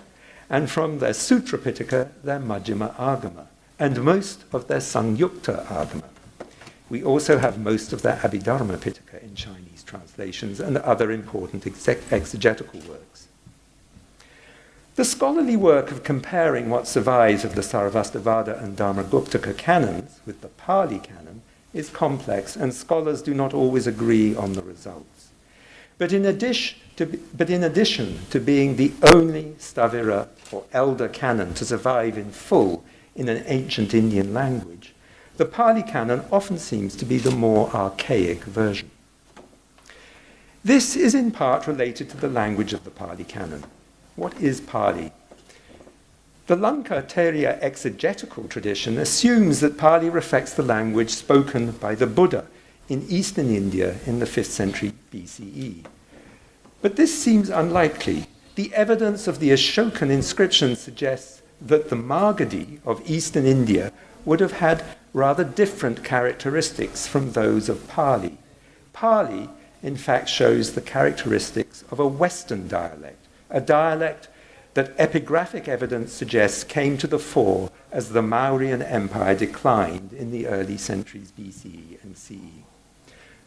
and from their Sutra Pitaka, their Majjhima Agama, and most of their Sangyukta Agama. We also have most of their Abhidharma Pitaka in Chinese translations and other important exegetical works. The scholarly work of comparing what survives of the Sarvastivada and Dharmaguptaka canons with the Pali canon is complex, and scholars do not always agree on the results. But in addition to being the only Stavira or elder canon to survive in full in an ancient Indian language, the Pali canon often seems to be the more archaic version. This is in part related to the language of the Pali canon. What is Pali? The Lanka Taittiriya exegetical tradition assumes that Pali reflects the language spoken by the Buddha in eastern India in the 5th century BCE. But this seems unlikely. The evidence of the Ashokan inscription suggests that the Magadhi of eastern India would have had rather different characteristics from those of Pali. Pali, in fact, shows the characteristics of a Western dialect, a dialect that epigraphic evidence suggests came to the fore as the Mauryan Empire declined in the early centuries BCE and CE.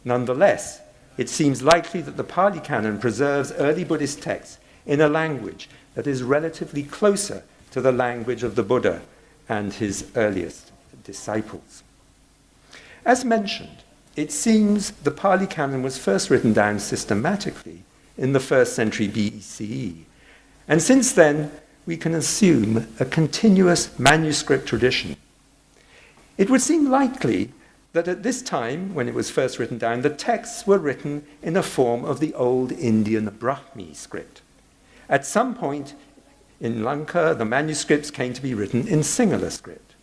Nonetheless, it seems likely that the Pali Canon preserves early Buddhist texts in a language that is relatively closer to the language of the Buddha and his earliest disciples. As mentioned, it seems the Pali Canon was first written down systematically in the 1st century BCE, and since then we can assume a continuous manuscript tradition. It would seem likely that at this time, when it was first written down, the texts were written in a form of the old Indian Brahmi script. At some point in Lanka, the manuscripts came to be written in Sinhala script.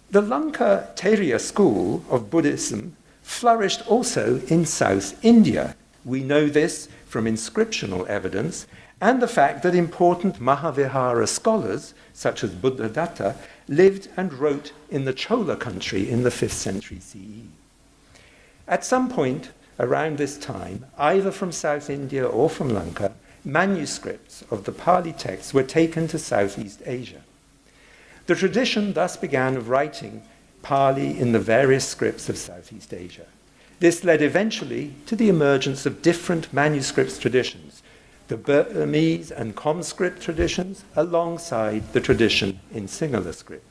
The Lanka Theria school of Buddhism flourished also in South India. We know this from inscriptional evidence and the fact that important Mahavihara scholars, such as Buddhadatta, lived and wrote in the Chola country in the 5th century CE. At some point around this time, either from South India or from Lanka, manuscripts of the Pali texts were taken to Southeast Asia. The tradition thus began of writing Pali in the various scripts of Southeast Asia. This led eventually to the emergence of different manuscripts traditions, the Burmese and Conscript traditions alongside the tradition in Sinhala script.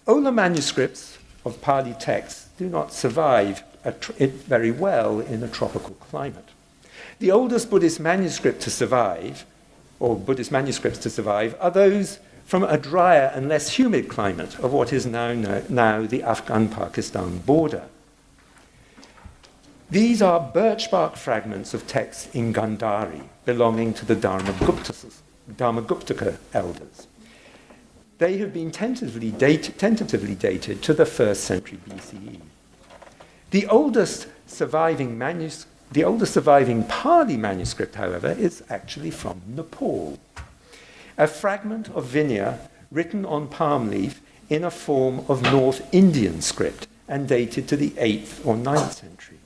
Ola manuscripts of Pali texts do not survive very well in a tropical climate. The oldest Buddhist manuscript to survive, or Buddhist manuscripts to survive, are those from a drier and less humid climate of what is now the Afghan-Pakistan border. These are birch bark fragments of texts in Gandhari belonging to the Dharmaguptaka elders. They have been tentatively dated to the 1st century BCE. The oldest surviving Pali manuscript, however, is actually from Nepal. A fragment of Vinaya written on palm leaf in a form of North Indian script and dated to the 8th or 9th century.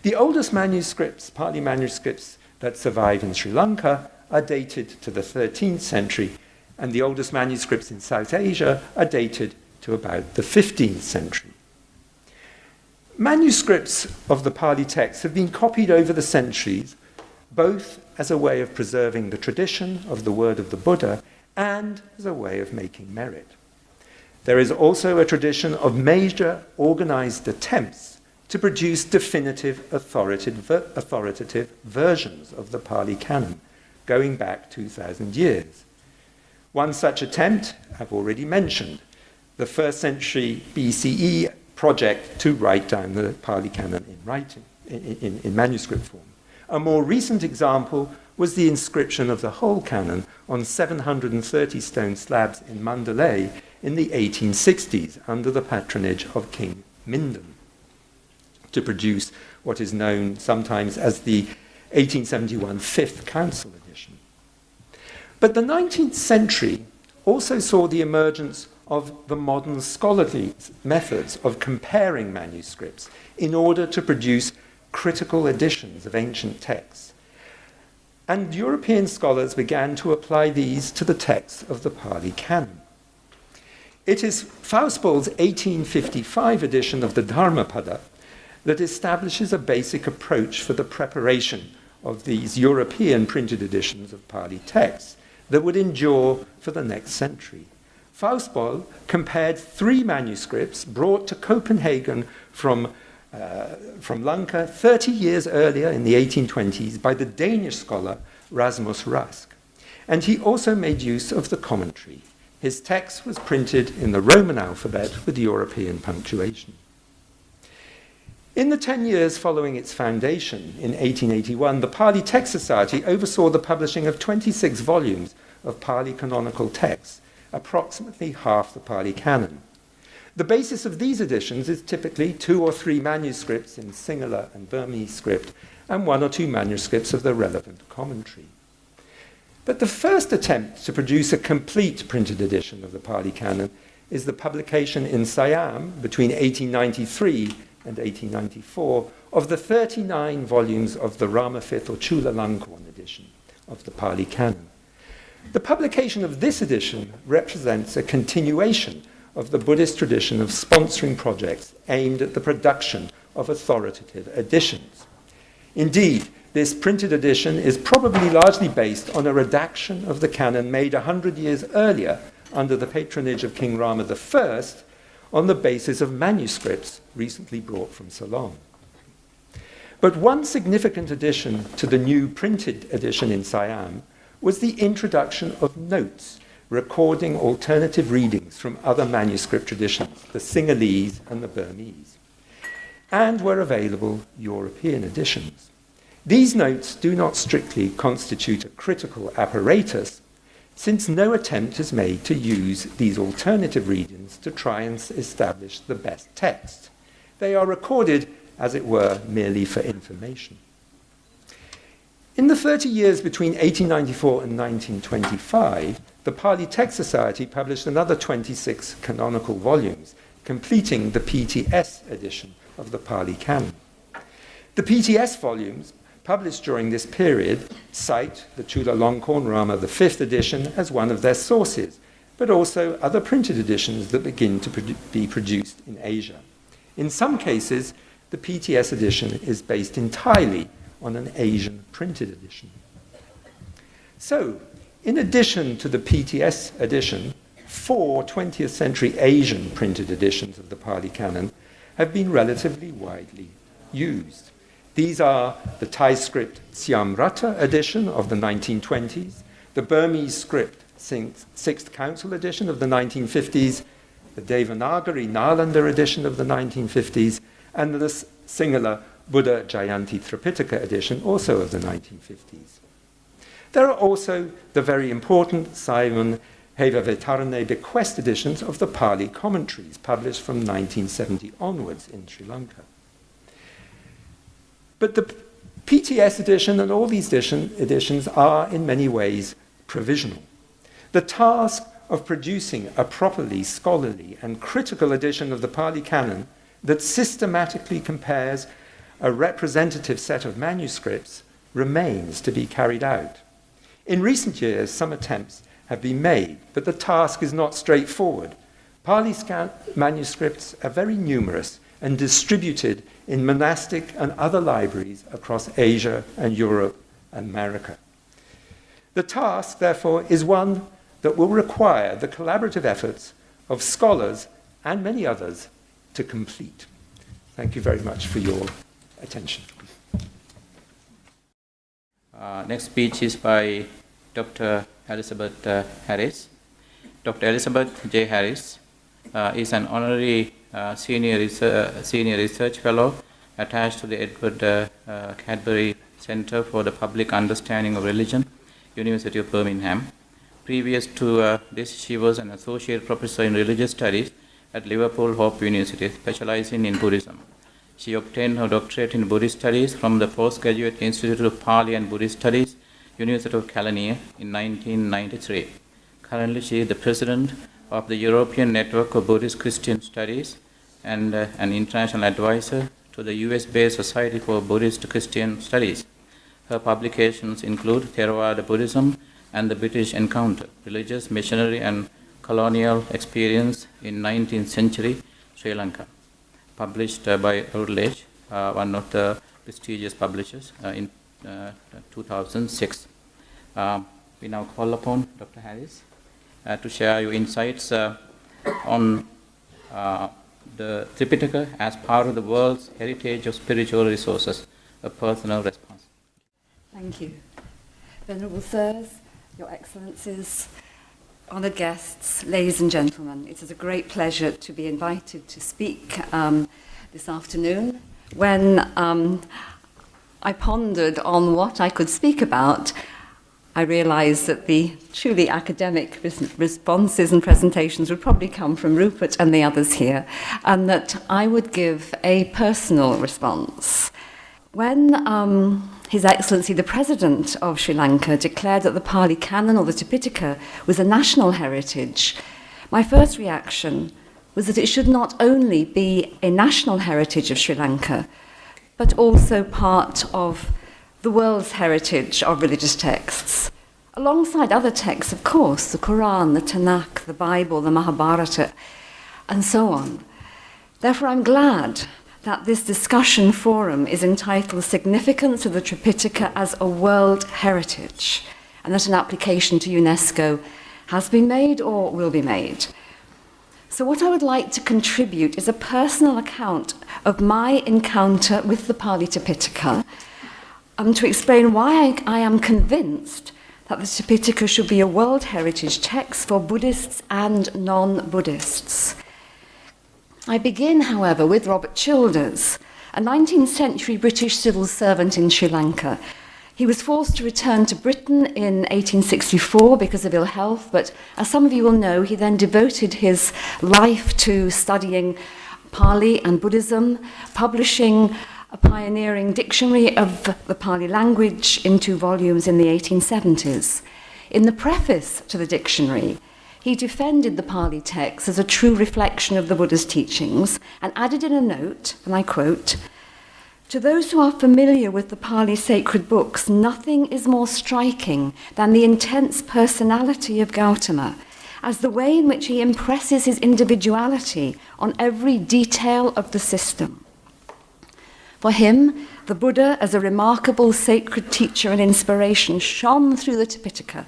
The oldest manuscripts, Pali manuscripts that survive in Sri Lanka, are dated to the 13th century, and the oldest manuscripts in South Asia are dated to about the 15th century. Manuscripts of the Pali texts have been copied over the centuries, both as a way of preserving the tradition of the word of the Buddha and as a way of making merit. There is also a tradition of major organized attempts to produce definitive authoritative versions of the Pali Canon, going back 2,000 years. One such attempt, I've already mentioned, the 1st century BCE project to write down the Pali Canon in manuscript form. A more recent example was the inscription of the whole canon on 730 stone slabs in Mandalay in the 1860s under the patronage of King Mindon, to produce what is known sometimes as the 1871 Fifth Council edition. But the 19th century also saw the emergence of the modern scholarly methods of comparing manuscripts in order to produce critical editions of ancient texts. And European scholars began to apply these to the texts of the Pali Canon. It is Faustball's 1855 edition of the Dharmapada that establishes a basic approach for the preparation of these European printed editions of Pali texts that would endure for the next century. Faustball compared 3 manuscripts brought to Copenhagen from Lanka 30 years earlier in the 1820s by the Danish scholar Rasmus Rask. And he also made use of the commentary. His text was printed in the Roman alphabet with European punctuation. In the 10 years following its foundation in 1881, the Pali Text Society oversaw the publishing of 26 volumes of Pali canonical texts, approximately half the Pali Canon. The basis of these editions is typically 2 or 3 manuscripts in Sinhala and Burmese script and 1 or 2 manuscripts of the relevant commentary. But the first attempt to produce a complete printed edition of the Pali Canon is the publication in Siam between 1893 and 1894 of the 39 volumes of the Ramafith or Chulalongkorn edition, of the Pali Canon. The publication of this edition represents a continuation of the Buddhist tradition of sponsoring projects aimed at the production of authoritative editions. Indeed, this printed edition is probably largely based on a redaction of the canon made 100 years earlier under the patronage of King Rama I on the basis of manuscripts recently brought from Ceylon. But one significant addition to the new printed edition in Siam was the introduction of notes recording alternative readings from other manuscript traditions, the Sinhalese and the Burmese, and were available European editions. These notes do not strictly constitute a critical apparatus, since no attempt is made to use these alternative readings to try and establish the best text. They are recorded, as it were, merely for information. In the 30 years between 1894 and 1925, the Pali Text Society published another 26 canonical volumes, completing the PTS edition of the Pali Canon. The PTS volumes, published during this period, cite the Chulalongkorn Rama V edition as one of their sources, but also other printed editions that begin to be produced in Asia. In some cases, the PTS edition is based entirely on an Asian printed edition. So, in addition to the PTS edition, 4 20th century Asian printed editions of the Pali Canon have been relatively widely used. These are the Thai script Siamrata edition of the 1920s, the Burmese script Sixth Council edition of the 1950s, the Devanagari Nalanda edition of the 1950s, and the Sinhala Buddha Jayanti Tripitaka edition, also of the 1950s. There are also the very important Simon Hevavetarane bequest editions of the Pali commentaries, published from 1970 onwards in Sri Lanka. But the PTS edition and all these editions are in many ways provisional. The task of producing a properly scholarly and critical edition of the Pali Canon that systematically compares a representative set of manuscripts remains to be carried out. In recent years, some attempts have been made, but the task is not straightforward. Pali manuscripts are very numerous and distributed in monastic and other libraries across Asia and Europe and America. The task, therefore, is one that will require the collaborative efforts of scholars and many others to complete. Thank you very much for your attention. Next speech is by Dr. Elizabeth Harris. Dr. Elizabeth J. Harris is an honorary senior research fellow attached to the Edward Cadbury Center for the Public Understanding of Religion, University of Birmingham. Previous to this, she was an associate professor in religious studies at Liverpool Hope University, specializing in Buddhism. She obtained her doctorate in Buddhist Studies from the Postgraduate Institute of Pali and Buddhist Studies, University of Kelaniya, in 1993. Currently, she is the president of the European Network of Buddhist Christian Studies and an international advisor to the US-based Society for Buddhist Christian Studies. Her publications include Theravada Buddhism and the British Encounter, Religious, Missionary and Colonial Experience in 19th Century Sri Lanka, published by Routledge, one of the prestigious publishers, in 2006. We now call upon Dr. Harris to share your insights on the Tripitaka as part of the world's heritage of spiritual resources, a personal response. Thank you. Venerable Sirs, Your Excellencies, honoured guests, ladies and gentlemen, it is a great pleasure to be invited to speak this afternoon. When I pondered on what I could speak about, I realised that the truly academic responses and presentations would probably come from Rupert and the others here, and that I would give a personal response. When His Excellency the President of Sri Lanka declared that the Pali Canon or the Tripitaka was a national heritage, my first reaction was that it should not only be a national heritage of Sri Lanka, but also part of the world's heritage of religious texts, alongside other texts, of course, the Quran, the Tanakh, the Bible, the Mahabharata, and so on. Therefore, I'm glad that this discussion forum is entitled Significance of the Tripitaka as a World Heritage, and that an application to UNESCO has been made or will be made. So what I would like to contribute is a personal account of my encounter with the Pali Tripitaka, to explain why I am convinced that the Tripitaka should be a World Heritage text for Buddhists and non-Buddhists. I begin, however, with Robert Childers, a 19th century British civil servant in Sri Lanka. He was forced to return to Britain in 1864 because of ill health, but as some of you will know, he then devoted his life to studying Pali and Buddhism, publishing a pioneering dictionary of the Pali language in 2 volumes in the 1870s. In the preface to the dictionary, he defended the Pali text as a true reflection of the Buddha's teachings and added in a note, and I quote, "To those who are familiar with the Pali sacred books, nothing is more striking than the intense personality of Gautama, as the way in which he impresses his individuality on every detail of the system. For him, the Buddha, as a remarkable sacred teacher and inspiration, shone through the Tripitaka,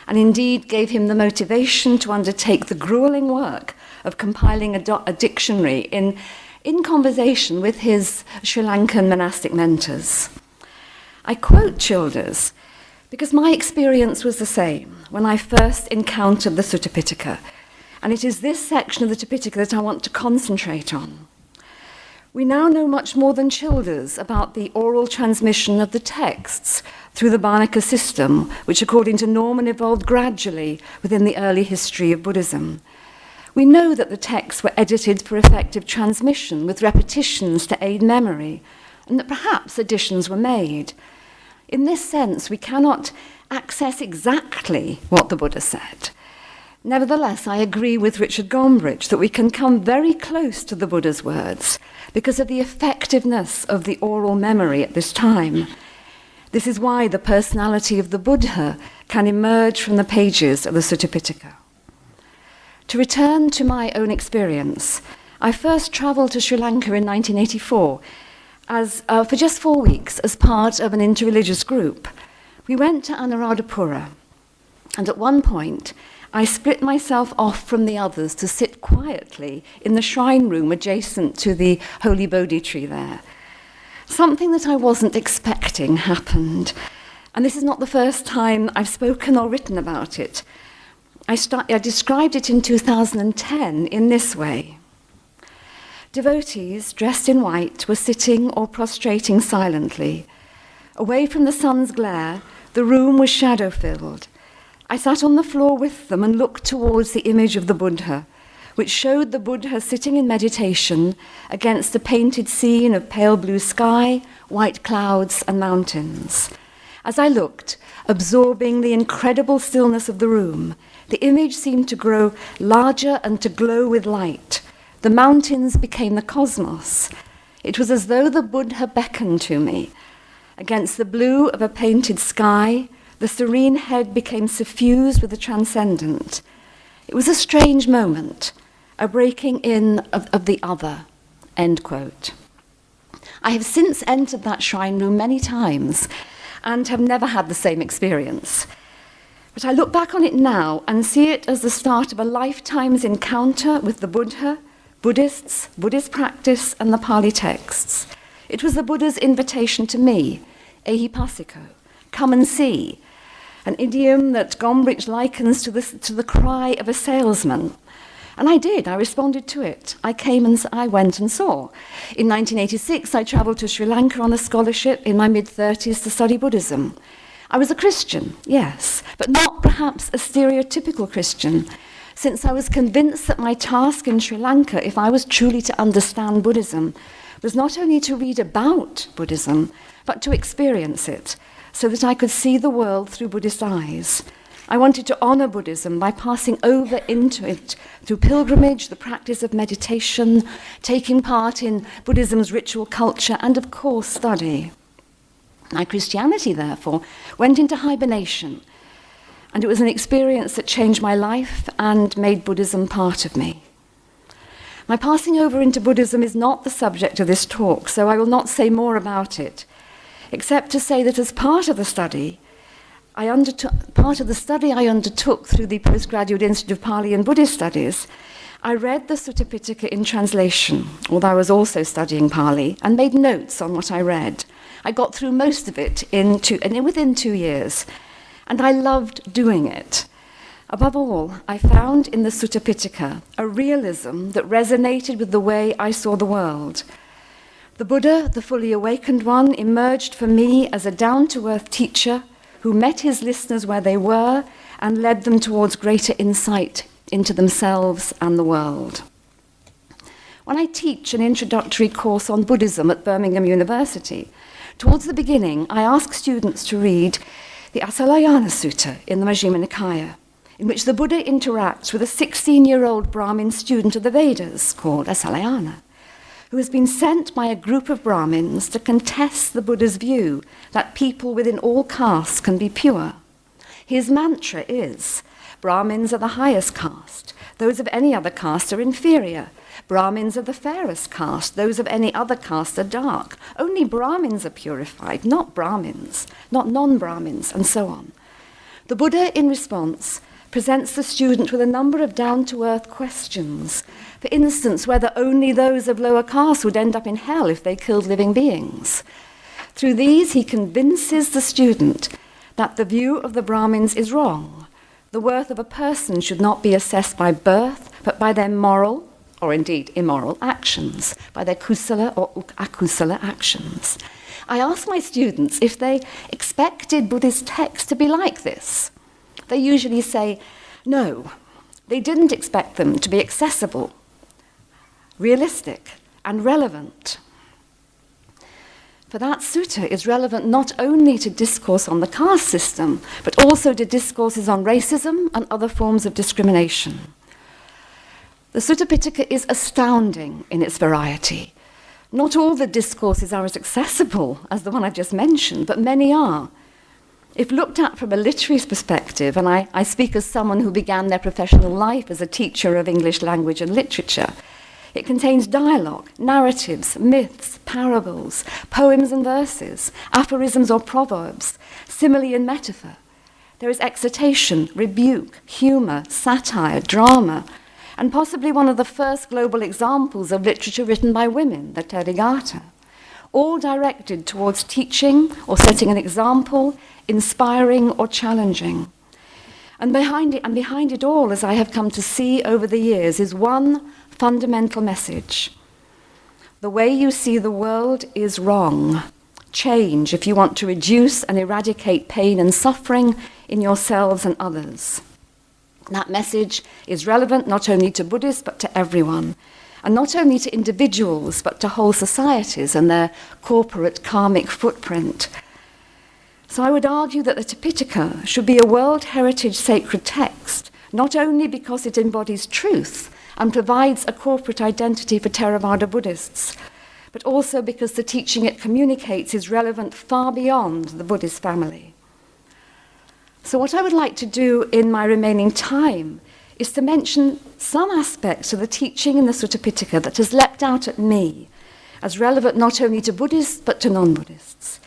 and indeed gave him the motivation to undertake the grueling work of compiling a dictionary in conversation with his Sri Lankan monastic mentors." I quote Childers because my experience was the same when I first encountered the Sutta Pitaka, and it is this section of the Tripitaka that I want to concentrate on. We now know much more than Childers about the oral transmission of the texts through the Barnaka system, which according to Norman evolved gradually within the early history of Buddhism. We know that the texts were edited for effective transmission with repetitions to aid memory, and that perhaps additions were made. In this sense, we cannot access exactly what the Buddha said. Nevertheless, I agree with Richard Gombrich that we can come very close to the Buddha's words because of the effectiveness of the oral memory at this time. This is why the personality of the Buddha can emerge from the pages of the Sutta Pitaka. To return to my own experience, I first travelled to Sri Lanka in 1984 for just 4 weeks as part of an interreligious group. We went to Anuradhapura, and at one point, I split myself off from the others to sit quietly in the shrine room adjacent to the holy Bodhi tree there. Something that I wasn't expecting happened, and this is not the first time I've spoken or written about it. I described it in 2010 in this way. Devotees dressed in white were sitting or prostrating silently. Away from the sun's glare, the room was shadow-filled. I sat on the floor with them and looked towards the image of the Buddha, which showed the Buddha sitting in meditation against a painted scene of pale blue sky, white clouds, and mountains. As I looked, absorbing the incredible stillness of the room, the image seemed to grow larger and to glow with light. The mountains became the cosmos. It was as though the Buddha beckoned to me. Against the blue of a painted sky, the serene head became suffused with the transcendent. It was a strange moment, a breaking in of the other, end quote. I have since entered that shrine room many times and have never had the same experience. But I look back on it now and see it as the start of a lifetime's encounter with the Buddha, Buddhists, Buddhist practice, and the Pali texts. It was the Buddha's invitation to me, Ehipassiko, come and see, an idiom that Gombrich likens to the cry of a salesman. And I did, I responded to it. I went and saw. In 1986, I travelled to Sri Lanka on a scholarship in my mid-30s to study Buddhism. I was a Christian, yes, but not perhaps a stereotypical Christian, since I was convinced that my task in Sri Lanka, if I was truly to understand Buddhism, was not only to read about Buddhism, but to experience it, so that I could see the world through Buddhist eyes. I wanted to honour Buddhism by passing over into it through pilgrimage, the practice of meditation, taking part in Buddhism's ritual culture, and of course study. My Christianity, therefore, went into hibernation, and it was an experience that changed my life and made Buddhism part of me. My passing over into Buddhism is not the subject of this talk, so I will not say more about it, except to say that as part of the study I undertook through the Postgraduate Institute of Pali and Buddhist Studies, I read the Sutta Pitaka in translation, although I was also studying Pali, and made notes on what I read. I got through most of it within 2 years, and I loved doing it. Above all, I found in the Sutta Pitaka a realism that resonated with the way I saw the world. The Buddha, the fully awakened one, emerged for me as a down-to-earth teacher who met his listeners where they were and led them towards greater insight into themselves and the world. When I teach an introductory course on Buddhism at Birmingham University, towards the beginning I ask students to read the Asalayana Sutta in the Majjhima Nikaya, in which the Buddha interacts with a 16-year-old Brahmin student of the Vedas called Asalayana, who has been sent by a group of Brahmins to contest the Buddha's view that people within all castes can be pure. His mantra is, Brahmins are the highest caste, those of any other caste are inferior. Brahmins are the fairest caste, those of any other caste are dark. Only Brahmins are purified, not Brahmins, not non-Brahmins, and so on. The Buddha, in response, presents the student with a number of down-to-earth questions. For instance, whether only those of lower caste would end up in hell if they killed living beings. Through these, he convinces the student that the view of the Brahmins is wrong. The worth of a person should not be assessed by birth, but by their moral, or indeed immoral, actions, by their kusala or akusala actions. I ask my students if they expected Buddhist texts to be like this. They usually say, no, they didn't expect them to be accessible, realistic, and relevant. For that sutta is relevant not only to discourse on the caste system, but also to discourses on racism and other forms of discrimination. The Sutta Pitaka is astounding in its variety. Not all the discourses are as accessible as the one I just mentioned, but many are. If looked at from a literary perspective, and I speak as someone who began their professional life as a teacher of English language and literature, it contains dialogue, narratives, myths, parables, poems and verses, aphorisms or proverbs, simile and metaphor. There is exhortation, rebuke, humour, satire, drama, and possibly one of the first global examples of literature written by women, the Therigatha, all directed towards teaching or setting an example, inspiring or challenging. And behind it all, as I have come to see over the years, is one fundamental message. The way you see the world is wrong. Change if you want to reduce and eradicate pain and suffering in yourselves and others. That message is relevant not only to Buddhists but to everyone, and not only to individuals but to whole societies and their corporate karmic footprint. So I would argue that the Tripitaka should be a World Heritage sacred text, not only because it embodies truth and provides a corporate identity for Theravada Buddhists, but also because the teaching it communicates is relevant far beyond the Buddhist family. So what I would like to do in my remaining time is to mention some aspects of the teaching in the Sutta Pitaka that has leapt out at me as relevant not only to Buddhists but to non-Buddhists.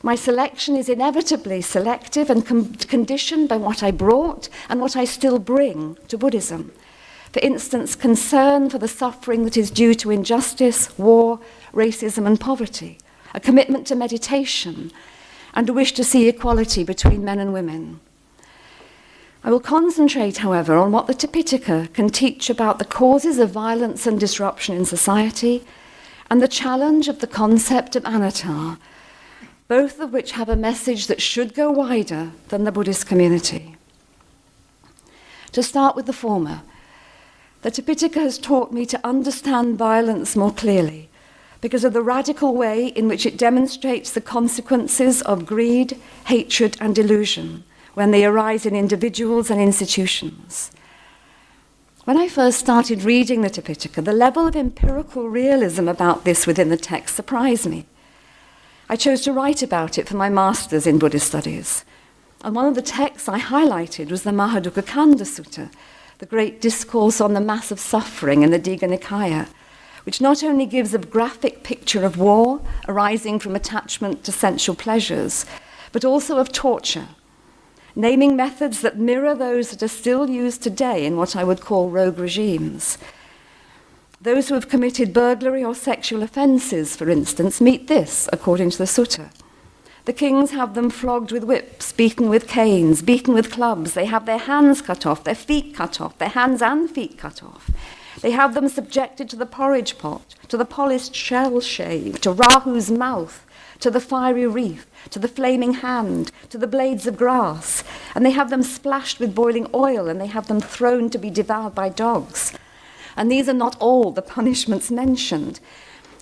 My selection is inevitably selective and conditioned by what I brought and what I still bring to Buddhism. For instance, concern for the suffering that is due to injustice, war, racism and poverty, a commitment to meditation, and a wish to see equality between men and women. I will concentrate, however, on what the Tripitaka can teach about the causes of violence and disruption in society and the challenge of the concept of anatta, both of which have a message that should go wider than the Buddhist community. To start with the former, the Tripitaka has taught me to understand violence more clearly because of the radical way in which it demonstrates the consequences of greed, hatred, and delusion when they arise in individuals and institutions. When I first started reading the Tripitaka, the level of empirical realism about this within the text surprised me. I chose to write about it for my master's in Buddhist studies. And one of the texts I highlighted was the Mahadukkakanda Sutta, the great discourse on the mass of suffering in the Digha Nikaya, which not only gives a graphic picture of war arising from attachment to sensual pleasures, but also of torture, naming methods that mirror those that are still used today in what I would call rogue regimes. Those who have committed burglary or sexual offences, for instance, meet this, according to the sutta. The kings have them flogged with whips, beaten with canes, beaten with clubs. They have their hands cut off, their feet cut off, their hands and feet cut off. They have them subjected to the porridge pot, to the polished shell shave, to Rahu's mouth, to the fiery reef, to the flaming hand, to the blades of grass. And they have them splashed with boiling oil, and they have them thrown to be devoured by dogs. And these are not all the punishments mentioned.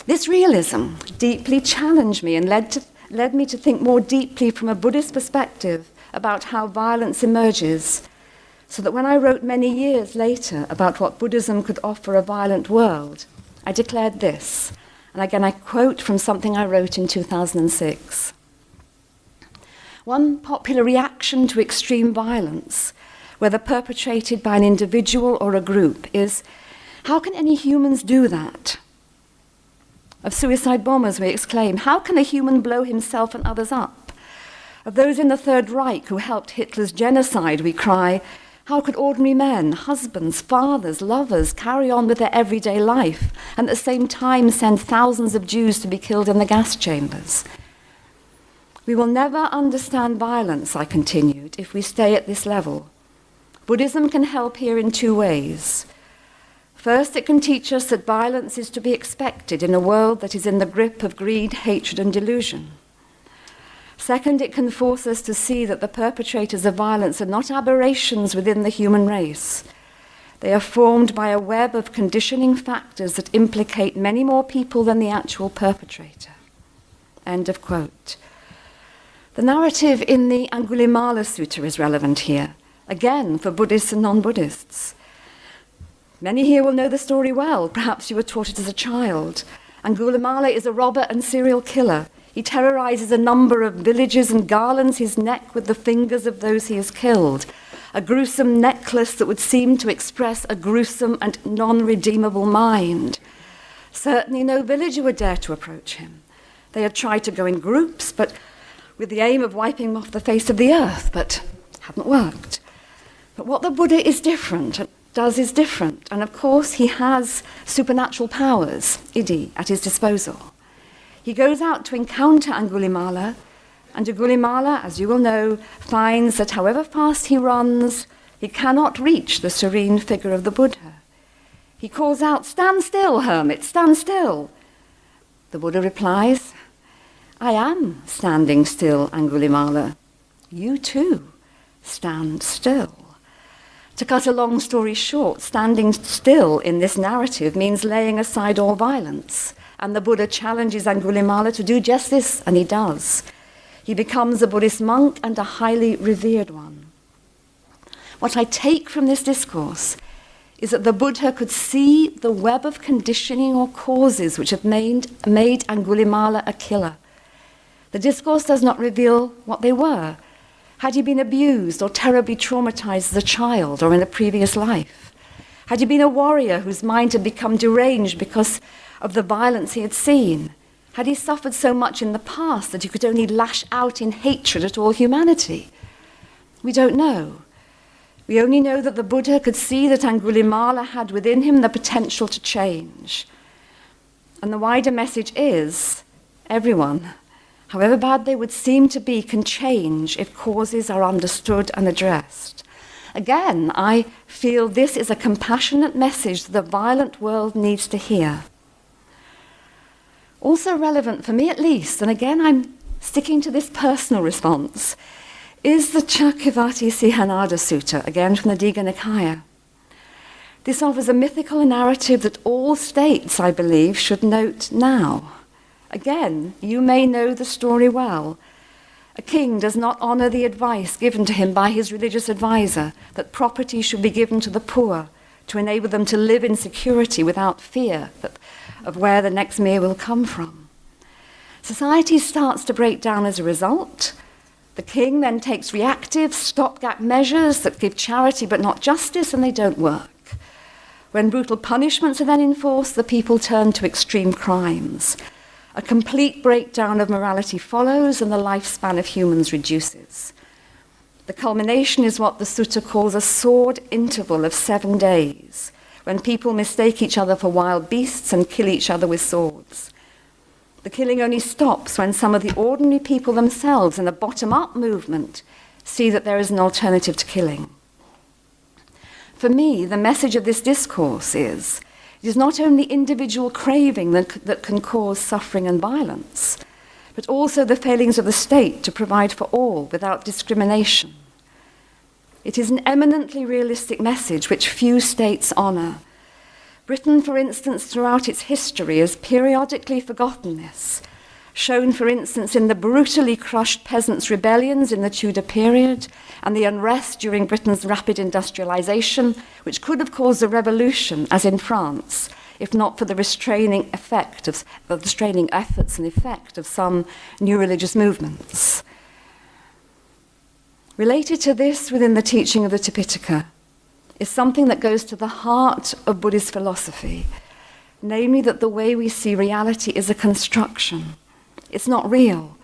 This realism deeply challenged me and led me to think more deeply from a Buddhist perspective about how violence emerges, so that when I wrote many years later about what Buddhism could offer a violent world, I declared this. And again, I quote from something I wrote in 2006. One popular reaction to extreme violence, whether perpetrated by an individual or a group, is, how can any humans do that? Of suicide bombers, we exclaim, how can a human blow himself and others up? Of those in the Third Reich who helped Hitler's genocide, we cry, how could ordinary men, husbands, fathers, lovers carry on with their everyday life and at the same time send thousands of Jews to be killed in the gas chambers? We will never understand violence, I continued, if we stay at this level. Buddhism can help here in two ways. First, it can teach us that violence is to be expected in a world that is in the grip of greed, hatred, and delusion. Second, it can force us to see that the perpetrators of violence are not aberrations within the human race. They are formed by a web of conditioning factors that implicate many more people than the actual perpetrator. End of quote. The narrative in the Angulimala Sutta is relevant here, again for Buddhists and non-Buddhists. Many here will know the story well. Perhaps you were taught it as a child. Angulimala is a robber and serial killer. He terrorizes a number of villages and garlands his neck with the fingers of those he has killed, a gruesome necklace that would seem to express a gruesome and non-redeemable mind. Certainly no villager would dare to approach him. They had tried to go in groups, but with the aim of wiping him off the face of the earth, but hadn't worked. But what the Buddha is different, does is different. And of course, he has supernatural powers, Iddhi, at his disposal. He goes out to encounter Angulimala, and Angulimala, as you will know, finds that however fast he runs, he cannot reach the serene figure of the Buddha. He calls out, "Stand still, hermit, stand still." The Buddha replies, "I am standing still, Angulimala. You too, stand still." To cut a long story short, standing still in this narrative means laying aside all violence. And the Buddha challenges Angulimala to do just this, and he does. He becomes a Buddhist monk and a highly revered one. What I take from this discourse is that the Buddha could see the web of conditioning or causes which have made Angulimala a killer. The discourse does not reveal what they were. Had he been abused or terribly traumatized as a child or in a previous life? Had he been a warrior whose mind had become deranged because of the violence he had seen? Had he suffered so much in the past that he could only lash out in hatred at all humanity? We don't know. We only know that the Buddha could see that Angulimala had within him the potential to change. And the wider message is, everyone, however bad they would seem to be, can change if causes are understood and addressed. Again, I feel this is a compassionate message that the violent world needs to hear. Also relevant for me at least, and again I'm sticking to this personal response, is the Chakravarti Sihanada Sutta, again from the Digha Nikaya. This offers a mythical narrative that all states, I believe, should note now. Again, you may know the story well. A king does not honor the advice given to him by his religious advisor that property should be given to the poor to enable them to live in security without fear of where the next meal will come from. Society starts to break down as a result. The king then takes reactive, stopgap measures that give charity but not justice, and they don't work. When brutal punishments are then enforced, the people turn to extreme crimes. A complete breakdown of morality follows, and the lifespan of humans reduces. The culmination is what the sutta calls a sword interval of 7 days, when people mistake each other for wild beasts and kill each other with swords. The killing only stops when some of the ordinary people themselves, in a bottom-up movement, see that there is an alternative to killing. For me, the message of this discourse is, it is not only individual craving that can cause suffering and violence, but also the failings of the state to provide for all without discrimination. It is an eminently realistic message which few states honour. Britain, for instance, throughout its history has periodically forgotten this, shown, for instance, in the brutally crushed peasants' rebellions in the Tudor period and the unrest during Britain's rapid industrialisation, which could have caused a revolution, as in France, if not for the restraining efforts and effect of some new religious movements. Related to this within the teaching of the Tripitaka is something that goes to the heart of Buddhist philosophy, namely that the way we see reality is a construction. It's not real,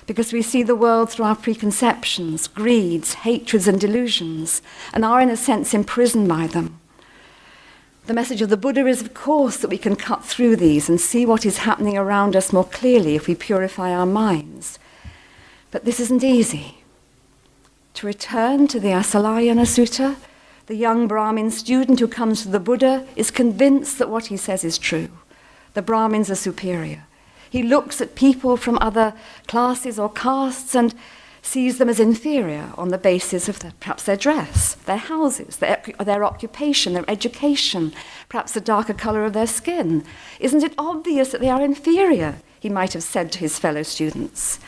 because we see the world through our preconceptions, greeds, hatreds, and delusions, and are in a sense imprisoned by them. The message of the Buddha is, of course, that we can cut through these and see what is happening around us more clearly if we purify our minds. But this isn't easy. To return to the Asalayana Sutta, the young Brahmin student who comes to the Buddha is convinced that what he says is true. The Brahmins are superior. He looks at people from other classes or castes and sees them as inferior on the basis of perhaps their dress, their houses, their occupation, their education, perhaps the darker colour of their skin. Isn't it obvious that they are inferior, he might have said to his fellow students.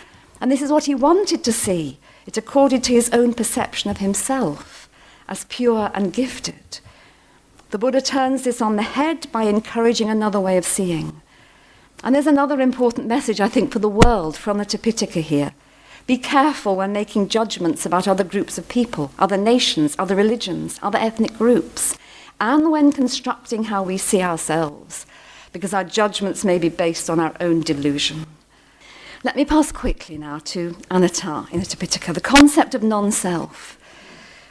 And this is what he wanted to see. It accorded to his own perception of himself as pure and gifted. The Buddha turns this on the head by encouraging another way of seeing. And there's another important message, I think, for the world from the Tripitaka here. Be careful when making judgments about other groups of people, other nations, other religions, other ethnic groups, and when constructing how we see ourselves, because our judgments may be based on our own delusion. Let me pass quickly now to anatta in the Tripitaka, the concept of non-self,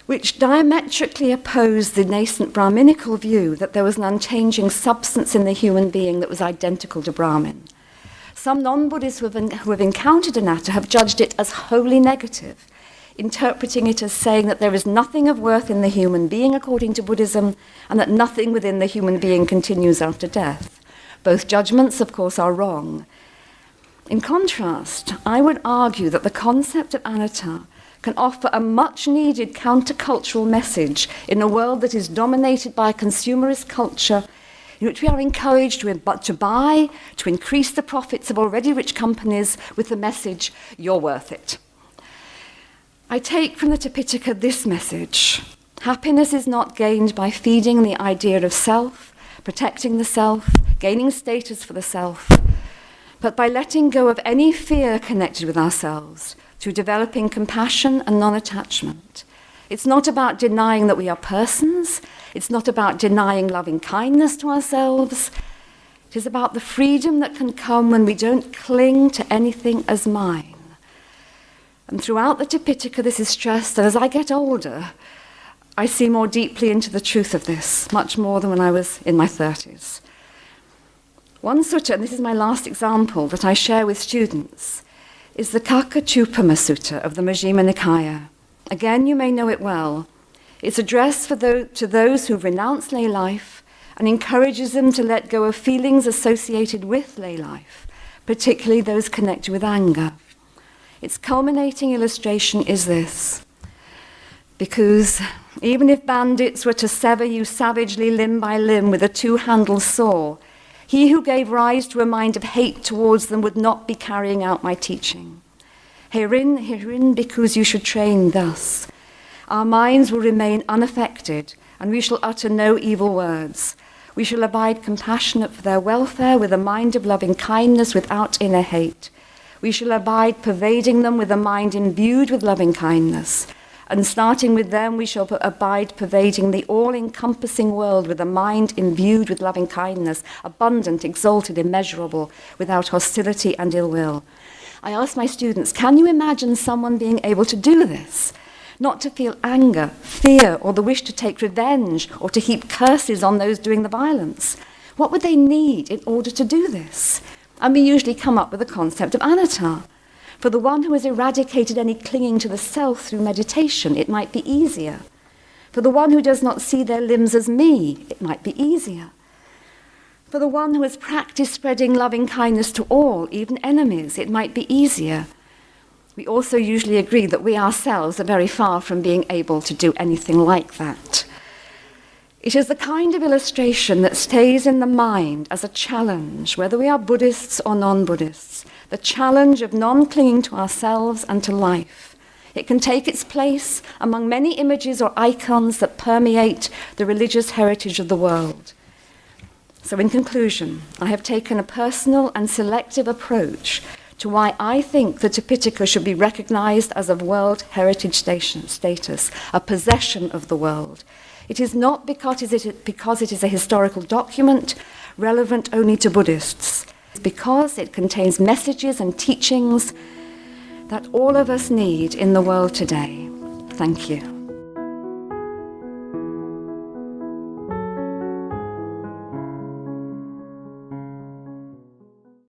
which diametrically opposed the nascent Brahminical view that there was an unchanging substance in the human being that was identical to Brahmin. Some non-Buddhists who have encountered anatta have judged it as wholly negative, interpreting it as saying that there is nothing of worth in the human being according to Buddhism, and that nothing within the human being continues after death. Both judgments, of course, are wrong. In contrast, I would argue that the concept of anatta can offer a much-needed countercultural message in a world that is dominated by a consumerist culture in which we are encouraged to buy, to increase the profits of already rich companies with the message, you're worth it. I take from the Tripitaka this message. Happiness is not gained by feeding the idea of self, protecting the self, gaining status for the self, but by letting go of any fear connected with ourselves, through developing compassion and non-attachment. It's not about denying that we are persons. It's not about denying loving kindness to ourselves. It is about the freedom that can come when we don't cling to anything as mine. And throughout the Tripitaka, this is stressed, and as I get older, I see more deeply into the truth of this, much more than when I was in my 30s. One sutta, and this is my last example that I share with students, is the Kakachupama Sutta of the Majjhima Nikaya. Again, you may know it well. It's addressed to those who've renounced lay life and encourages them to let go of feelings associated with lay life, particularly those connected with anger. Its culminating illustration is this. Because even if bandits were to sever you savagely limb by limb with a two-handled saw, he who gave rise to a mind of hate towards them would not be carrying out my teaching. Herein, because you should train thus. Our minds will remain unaffected, and we shall utter no evil words. We shall abide compassionate for their welfare with a mind of loving kindness without inner hate. We shall abide pervading them with a mind imbued with loving kindness. And starting with them, we shall abide pervading the all-encompassing world with a mind imbued with loving kindness, abundant, exalted, immeasurable, without hostility and ill will. I ask my students, can you imagine someone being able to do this? Not to feel anger, fear, or the wish to take revenge, or to heap curses on those doing the violence. What would they need in order to do this? And we usually come up with the concept of anatta. For the one who has eradicated any clinging to the self through meditation, it might be easier. For the one who does not see their limbs as me, it might be easier. For the one who has practiced spreading loving kindness to all, even enemies, it might be easier. We also usually agree that we ourselves are very far from being able to do anything like that. It is the kind of illustration that stays in the mind as a challenge, whether we are Buddhists or non-Buddhists, the challenge of non-clinging to ourselves and to life. It can take its place among many images or icons that permeate the religious heritage of the world. So in conclusion, I have taken a personal and selective approach to why I think the Tripitaka should be recognized as of World Heritage status, a possession of the world. It is not because it is a historical document relevant only to Buddhists. It's because it contains messages and teachings that all of us need in the world today. Thank you.